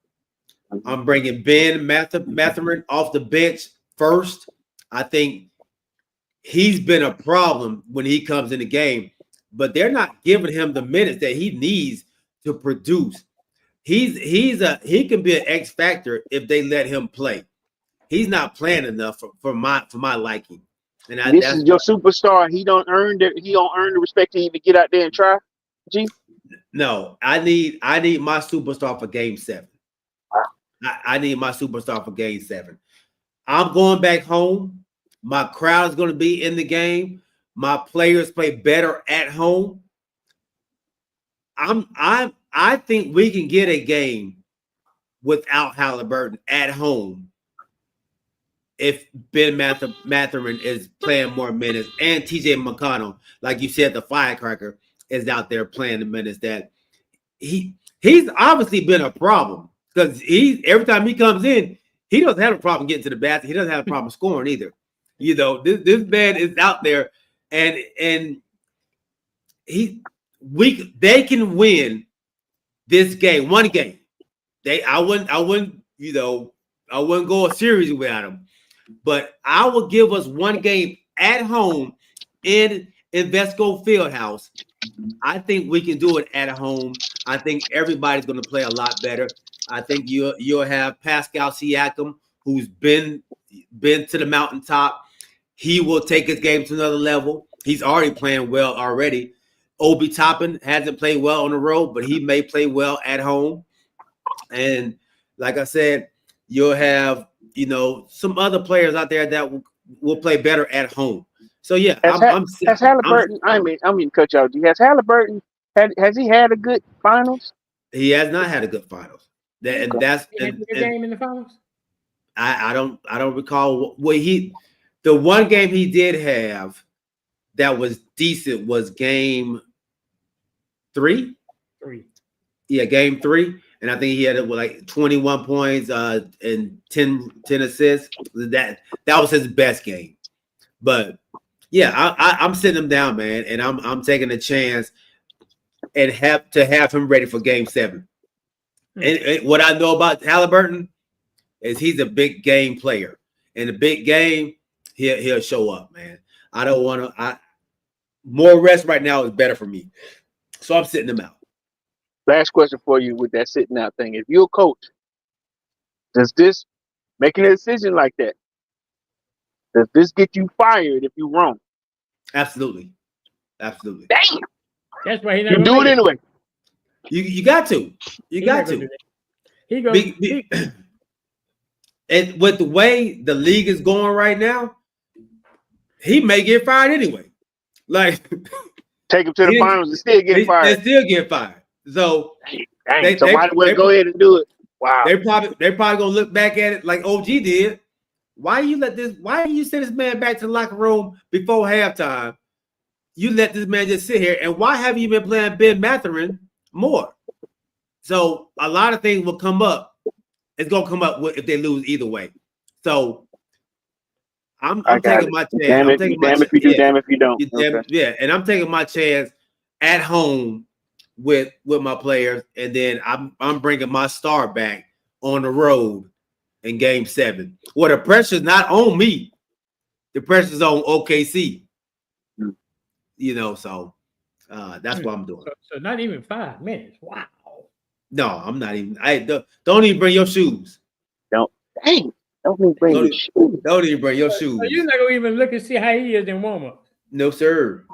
I'm bringing Ben Mathurin off the bench first. I think he's been a problem when he comes in the game, but they're not giving him the minutes that he needs to produce. He can be an X factor if they let him play. He's not playing enough for my liking. And This is your superstar. He don't earn the respect to even get out there and try. G. No, I need my superstar for Game 7. I need my superstar for Game 7. I'm going back home. My crowd is going to be in the game. My players play better at home. I think we can get a game without Haliburton at home if Ben Mathurin is playing more minutes and TJ McConnell, like you said, the firecracker is out there playing the minutes that he's obviously been a problem because every time he comes in, he doesn't have a problem getting to the basket. He doesn't have a problem scoring either. You know, this man is out there and they can win this game, one game. I wouldn't go a series without him. But I will give us one game at home in Invesco Fieldhouse. I think we can do it at home. I think everybody's going to play a lot better. I think you'll have Pascal Siakam, who's been to the mountaintop. He will take his game to another level. He's already playing well already. Obi Toppin hasn't played well on the road, but he may play well at home. And like I said, you'll have some other players out there that will play better at home. So yeah, has Haliburton. I mean to cut you off. Has Haliburton has he had a good finals? He has not had a good finals. That's a game in the finals. I don't recall the one game he did have that was decent was game 3. Yeah, game 3. And I think he had like 21 points and 10 assists. That was his best game. But yeah, I'm sitting him down, man, and I'm taking a chance and have him ready for Game 7. And what I know about Haliburton is he's a big game player. In a big game, he'll show up, man. I don't want to. More rest right now is better for me, so I'm sitting him out. Last question for you with that sitting out thing. If you're a coach, does this making a decision like that, does this get you fired if you're wrong? Absolutely. Damn. That's why you do it anyway. You got to. You got to. He goes. And with the way the league is going right now, he may get fired anyway. Like take him to the finals and still get fired. They still get fired. So somebody will go ahead and do it. Wow. They're probably gonna look back at it like OG did. Why do you send this man back to the locker room before halftime? You let this man just sit here, and why haven't you been playing Ben Mathurin more? So a lot of things will come up. It's gonna come up if they lose either way. So I'm taking my chance. Damn if you do, damn if you don't. Yeah, and I'm taking my chance at home with my players, and then I'm bringing my star back on the road in Game 7. Well, the pressure's not on me. The pressure's on OKC. So that's what I'm doing. So not even 5 minutes. Wow. No, I'm not even. Don't even bring your shoes. Don't even bring your shoes. Don't even bring your shoes. So you're not gonna even look and see how he is in warm up. No, sir.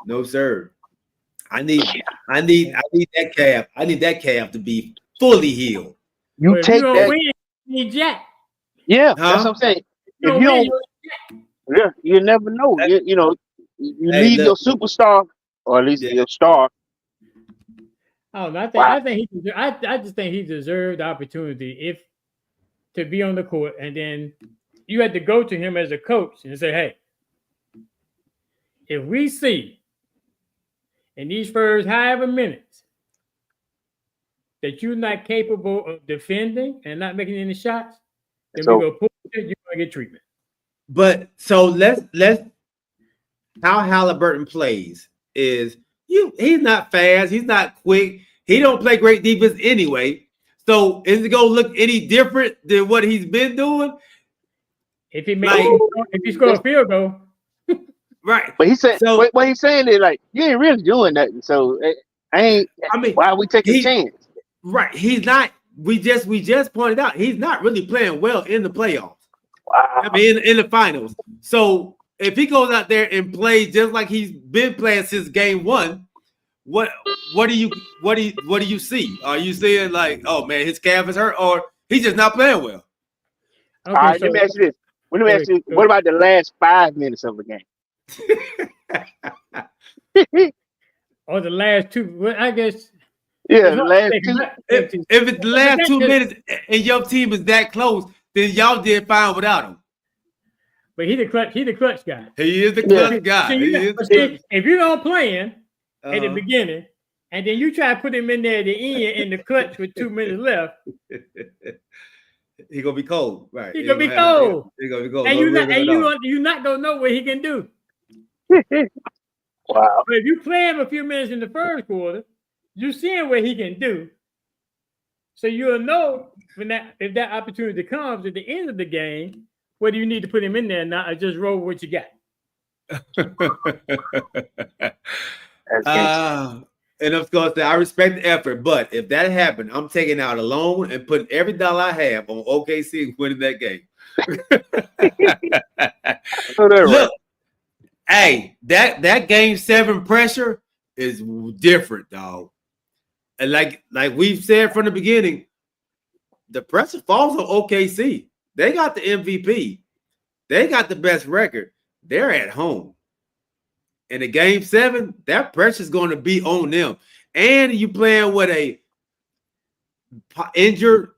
I need that calf. I need that calf to be fully healed. You take that. Win, you need Jack. Yeah, that's what I'm saying. If you don't, you never know. You leave your superstar, or at least your star. Oh, I just think he deserved the opportunity to be on the court, and then you had to go to him as a coach and say, "Hey, if we see in these first however minutes that you're not capable of defending and not making any shots, then we're gonna pull you. You're gonna get treatment." But so let's how Haliburton plays is he's not fast, he's not quick, he don't play great defense anyway. So is it gonna look any different than what he's been doing? If he score a field goal. Right. But he said what he's saying is like you ain't really doing nothing. So why are we taking a chance? Right. He's not. We just pointed out he's not really playing well in the playoffs. Wow. I mean in the finals. So if he goes out there and plays just like he's been playing since game one, what do you see? Are you seeing like, oh man, his calf is hurt, or he's just not playing well? All right, let me ask you this. What about the last 5 minutes of the game? Or the last two? Well, I guess. Yeah, the last two. If it's the last 2 minutes and your team is that close, then y'all did fine without him. But he the clutch guy. He is the clutch guy. If you don't play him at the beginning, and then you try to put him in there at the end in the clutch with 2 minutes left, he gonna be cold, right? He gonna be cold. He gonna be cold. And you're not gonna know what he can do. Wow. But if you play him a few minutes in the first quarter, you're seeing what he can do. So you'll know if that opportunity comes at the end of the game, whether you need to put him in there or not, or just roll with what you got. And of course, I respect the effort, but if that happened, I'm taking out a loan and putting every dollar I have on OKC winning that game. Look, hey, that game 7 pressure is different, dog. And like we've said from the beginning, the pressure falls on OKC. They got the MVP. They got the best record. They're at home. In the game 7, that pressure is going to be on them. And you playing with a injured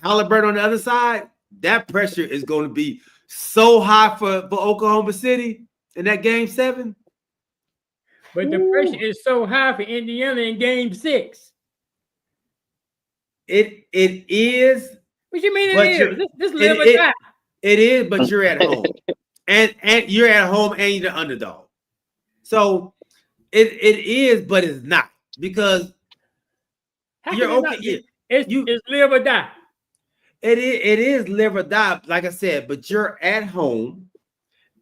Haliburton on the other side, that pressure is going to be so high for Oklahoma City in that game 7. But the pressure is so high for Indiana in game 6. It is. What you mean it is? This live or die. It is, but you're at home. and you're at home and you're the underdog. So it is, but it's not, because you're okay. It's live or die. It is live or die, like I said, but you're at home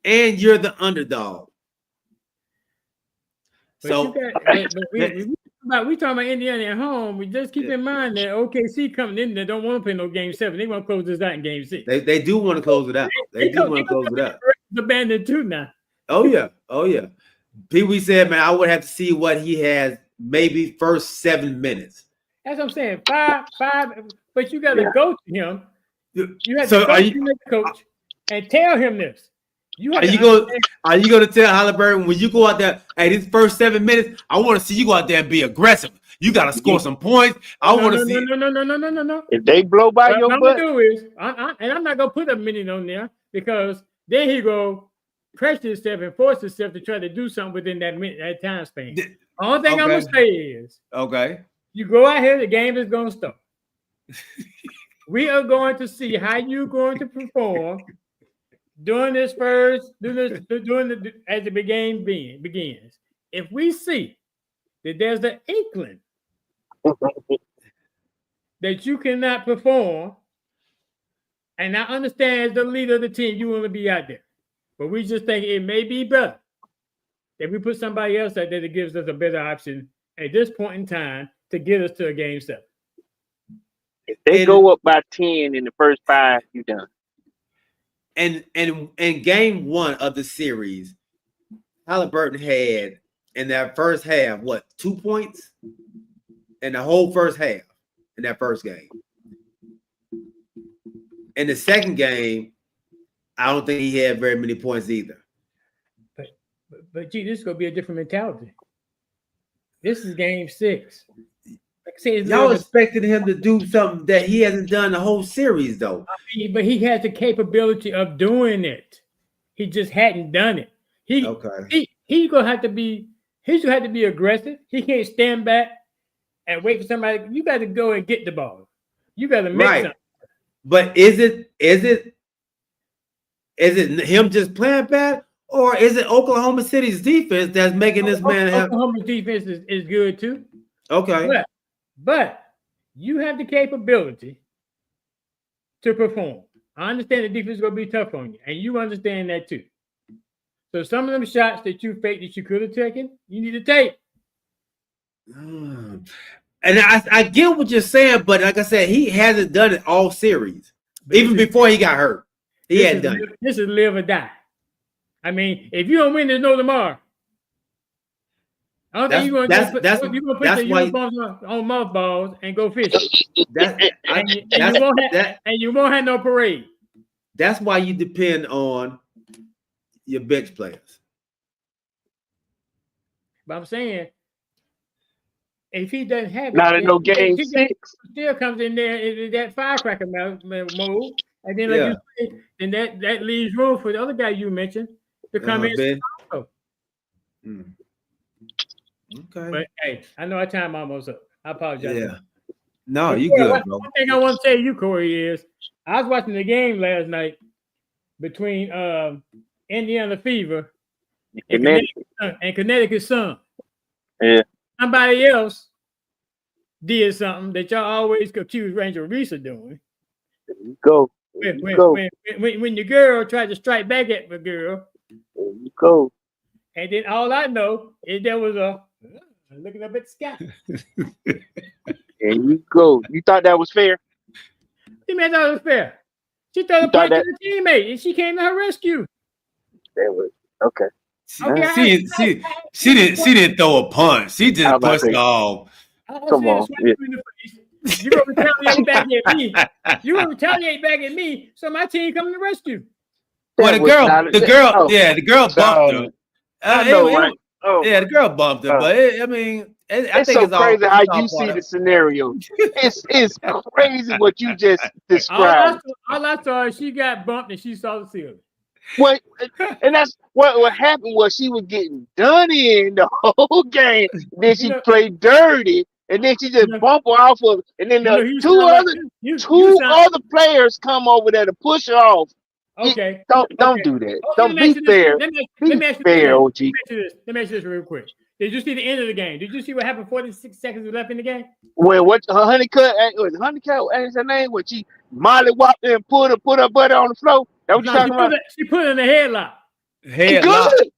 and you're the underdog. But we talking about Indiana at home. We just keep in mind that OKC coming in there don't want to play no game 7. They want to close this out in game 6. They do want to close it out. They do want to close it out. Abandoned too now. Oh yeah. Pee Wee said, man, I would have to see what he has maybe first 7 minutes. That's what I'm saying. Five, but you got to go to him. You have to go to the coach and tell him this. Are you going to tell Haliburton when you go out there, hey, these first 7 minutes, I want to see you go out there and be aggressive. You got to score some points. I want to see. No. If they blow by your butt, what I'm going to do is, and I'm not going to put a minute on there, because then he go pressure himself and force himself to try to do something within that time span. Only thing I'm going to say is, you go out here, the game is going to start. We are going to see how you're going to perform as the game begins. If we see that there's an inkling that you cannot perform, and I understand as the leader of the team, you want to be out there, but we just think it may be better if we put somebody else out there that gives us a better option at this point in time to get us to a game 7. If they go up by 10 in the first 5, you're done. And game 1 of the series, Haliburton had in that first half, 2 points in the whole first half in that first game. In the second game, I don't think he had very many points either. But gee, this is gonna be a different mentality. This is game 6. Like I said, y'all expected him to do something that he hasn't done the whole series, though. But he has the capability of doing it. He just hadn't done it. He's gonna have to be aggressive. He can't stand back and wait for somebody. You got to go and get the ball. You got to make something. But is it him just playing bad, or is it Oklahoma City's defense that's making this man have? Oklahoma's defense is good too. Okay. But you have the capability to perform. I understand the defense is going to be tough on you, and you understand that too. So some of them shots that you faked that you could have taken, you need to take. And I get what you're saying, but like I said, he hasn't done it all series. Even before he got hurt, he hadn't done it. This is live or die. I mean, if you don't win, there's no tomorrow. I don't think you're gonna put the uniforms on mothballs and go fishing. You won't have no parade. That's why you depend on your bench players. But I'm saying, if he doesn't have not in no game 6, still comes in there in that firecracker mode, and then you say, then that leaves room for the other guy you mentioned to come in. Okay. But hey, I know our time almost up. I apologize. Yeah. No, you good, bro. One thing I want to tell you, Corey, is I was watching the game last night between Indiana Fever and Connecticut Sun. Yeah. Somebody else did something that y'all always accuse Ranger Reese of doing. Go. When the girl tried to strike back at the girl. There you go. And then all I know is there was a looking up at the sky. There you go. You thought that was fair? She thought it was fair. She threw a punch to her teammate, and she came to her rescue. That was okay. She didn't throw a punch. She just pushed it off. Come on. You gonna retaliate back at me? You gonna retaliate back at me? So my team coming to rescue. Well, the girl bumped her. Yeah, the girl bumped her, but I think it's it's so crazy how you see the scenario. It's crazy what you just described. All I saw is she got bumped and she saw the ceiling. What? And that's what happened was she was getting done in the whole game. Then she played dirty, and then she just bumped her off of it. And then two other players come over there to push her off. Okay. Don't do that. Don't be fair. Be fair, OG. Let me ask you this real quick. Did you see the end of the game? Did you see what happened 46 seconds left in the game? Well, what Honeycutt is her name? When she mollywopped and put her butt on the floor. That what you talking about? She put it in the headlock.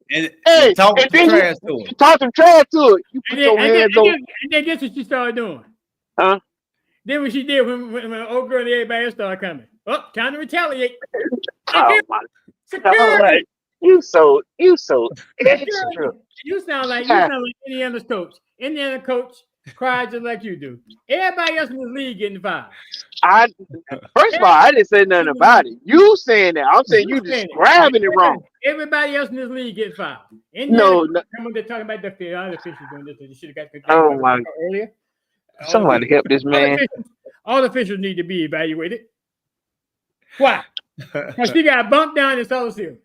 And talk some trash to her. Talk some trash to her. You put your hands on. And then guess what she started doing? Huh? Then what she did when old girl and everybody else started coming. Oh, time to retaliate. Oh my! All right. You so extra. You sound like Indiana coach cried just like you do. Everybody else in the league getting fired. First of all, I didn't say nothing about it. You saying that? I'm saying you describing it wrong. Everybody else in this league getting fired. No. They're talking about the officials doing this. They should have got oh my! Earlier. Somebody help this man. All officials need to be evaluated. Why? Because she got bumped down in South City.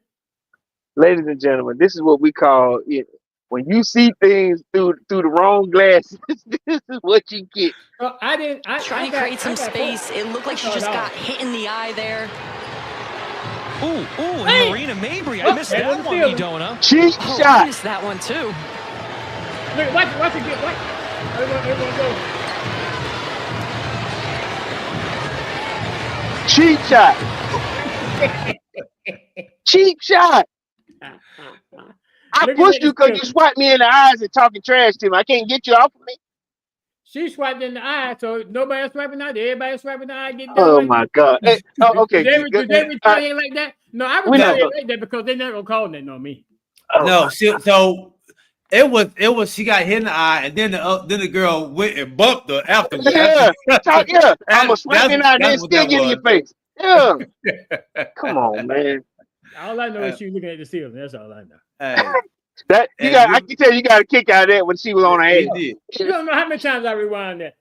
Ladies and gentlemen, this is what we call it. When you see things through the wrong glasses, this is what you get. Trying to create some space. It looked like she just got hit in the eye there. Ooh, and Marina Mabry. I missed that one, Edona. Cheap shot. I missed that one too. Look, watch it get. Everyone go. Cheap shot. Cheap shot. I pushed you because you swiped me in the eyes and talking trash to me. I can't get you off of me. She swiped in the eye, so nobody else swiping out. Everybody swiping the eye. Oh my God. Hey, okay. Did they retaliate like that? No, I retaliate like that because they're not gonna call that on me. No, so it was she got hit in the eye, and then the girl went and bumped her afterwards. Yeah. I'm a swiping out and then still get in your face. Yeah. Come on, man. All I know is she was looking at the ceiling. That's all I know. I can tell you got a kick out of that when she was on her head. You don't know how many times I rewind that.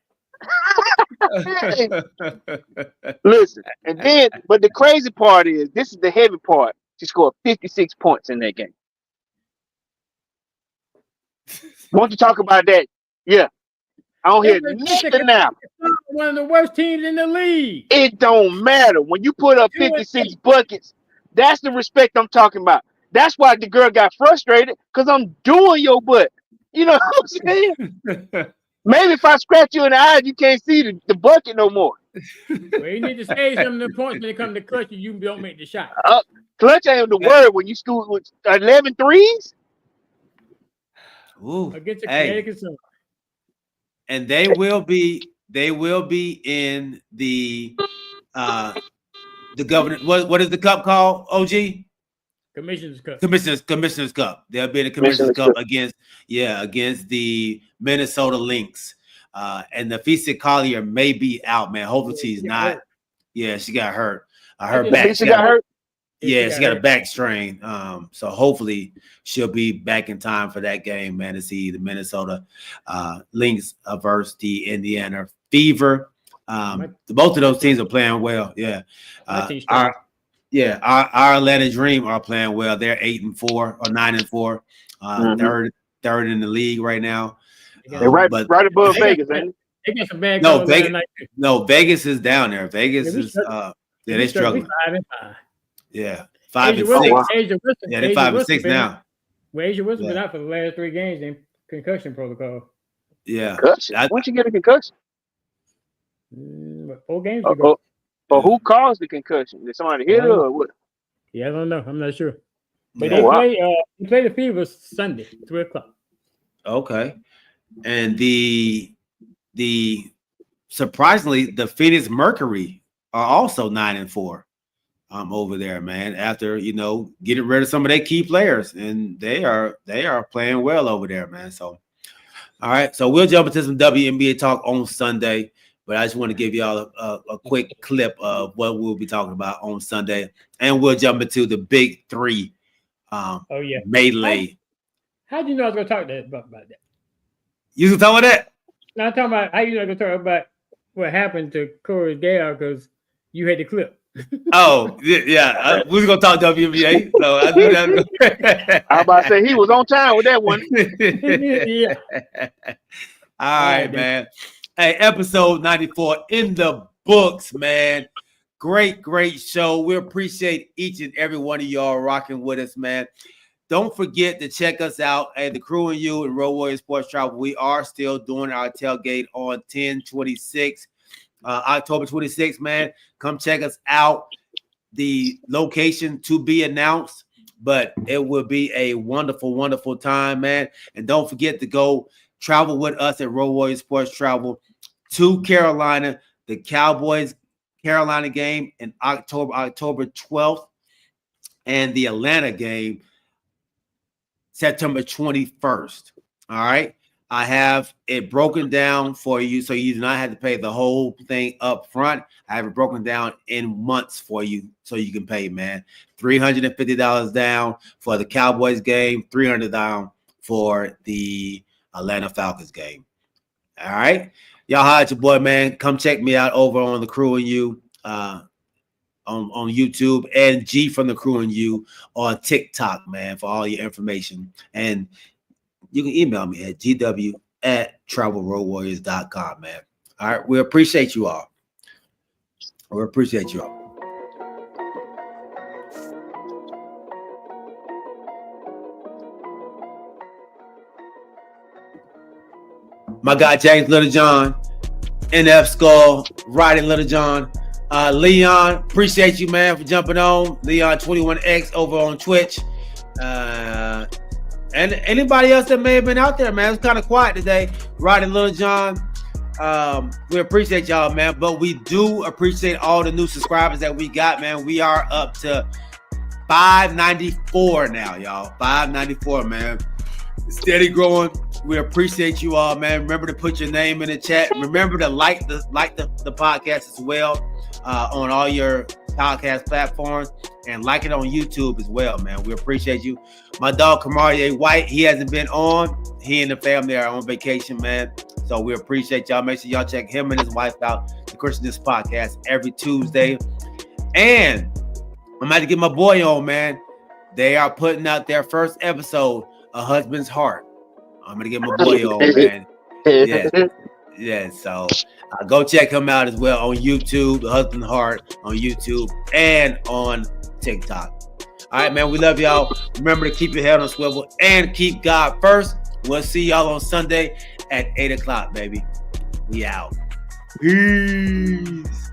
Listen, and then, but the crazy part is, this is the heavy part. She scored 56 points in that game. Want to talk about that? Yeah. I don't hear nothing now. One of the worst teams in the league. It don't matter. When you put up 56 buckets, that's the respect I'm talking about. That's why the girl got frustrated, because I'm doing your butt. You know what I'm saying? Maybe if I scratch you in the eyes, you can't see the bucket no more. Well, you need to save some of the points when it comes to clutch, you don't make the shot. Clutch ain't the word when you scoot with 11 threes. Ooh, against the Connecticut Sun. And they will be in the governor. What is the cup called? OG? Commissioner's Cup. Commissioner's Cup. They'll be in the Commissioner's Cup against the Minnesota Lynx. And the Feasted Collier may be out, man. Hopefully she's not. Hurt. Yeah, she got hurt. Her back. She got hurt. Yeah, she got a back strain. So hopefully she'll be back in time for that game, man, to see the Minnesota Lynx versus the Indiana Fever. Both of those teams are playing well. Yeah. Our Atlanta Dream are playing well. They're 8-4 or 9-4. Third in the league right now. They're right above Vegas, ain't it? They got some bad Vegas is down there. Vegas is they're struggling. 5-5. Yeah, 5-6. Yeah, they're 5-6 now. Well, Asia Wilson been out for the last 3 games in concussion protocol. Yeah. Once you get a concussion? 4 games ago. But who caused the concussion? Did somebody hit her or what? Yeah, I don't know. I'm not sure. But they play the Fever Sunday, 3:00. Okay. And the surprisingly, the Phoenix Mercury are also 9-4 over there, man. After getting rid of some of their key players, and they are playing well over there, man. So, all right. So we'll jump into some WNBA talk on Sunday, but I just want to give y'all a quick clip of what we'll be talking about on Sunday, and we'll jump into the big 3. Melee. How do you know I was going to talk about that? You can talk about that? No, I'm talking about how you know I was going to talk about what happened to Corey Gale because you had the clip. Oh, yeah. We was going to talk WNBA. So I knew that. I was about to say he was on time with that one. Yeah. All right, man. Hey, episode 94 in the books, man. Great show. We appreciate each and every one of y'all rocking with us, man. Don't forget to check us out at the Crew and You and Road Warrior Sports Travel. We are still doing our tailgate on 10/26, October 26th, man. Come check us out. The location to be announced, but it will be a wonderful, wonderful time, man. And don't forget to go travel with us at Road Warrior Sports Travel to Carolina, the Cowboys Carolina game in October 12th, and the Atlanta game September 21st. All right. I have it broken down for you so you do not have to pay the whole thing up front. I have it broken down in months for you so you can pay, man. $350 down for the Cowboys game, $300 down for the Atlanta Falcons game. All right. Y'all holla at your boy, man. Come check me out over on the Crew and You on YouTube, and G from the Crew and You on TikTok, man, for all your information. And you can email me at gw@travelroadwarriors.com, man. All right. We appreciate you all. We appreciate you all. My guy, James Littlejohn, NF Skull, riding Littlejohn. Leon, appreciate you, man, for jumping on. Leon 21X over on Twitch. And anybody else that may have been out there, man. It's kind of quiet today. Riding Littlejohn. We appreciate y'all, man. But we do appreciate all the new subscribers that we got, man. We are up to 594 now, y'all. 594, man. Steady growing. We appreciate you all, man. Remember to put your name in the chat. Remember to like the podcast as well on all your podcast platforms, and like it on YouTube as well, man. We appreciate you. My dog Kamarie White, he hasn't been on. He and the family are on vacation, man. So we appreciate y'all. Make sure y'all check him and his wife out, the Christianist Podcast, every Tuesday. And I'm about to get my boy on, man. They are putting out their first episode, A Husband's Heart. I'm gonna get my boy on, man. Yeah. So go check him out as well on YouTube, The Husband's Heart on YouTube and on TikTok. All right, man. We love y'all. Remember to keep your head on swivel and keep God first. We'll see y'all on Sunday at 8:00, baby. We out. Peace.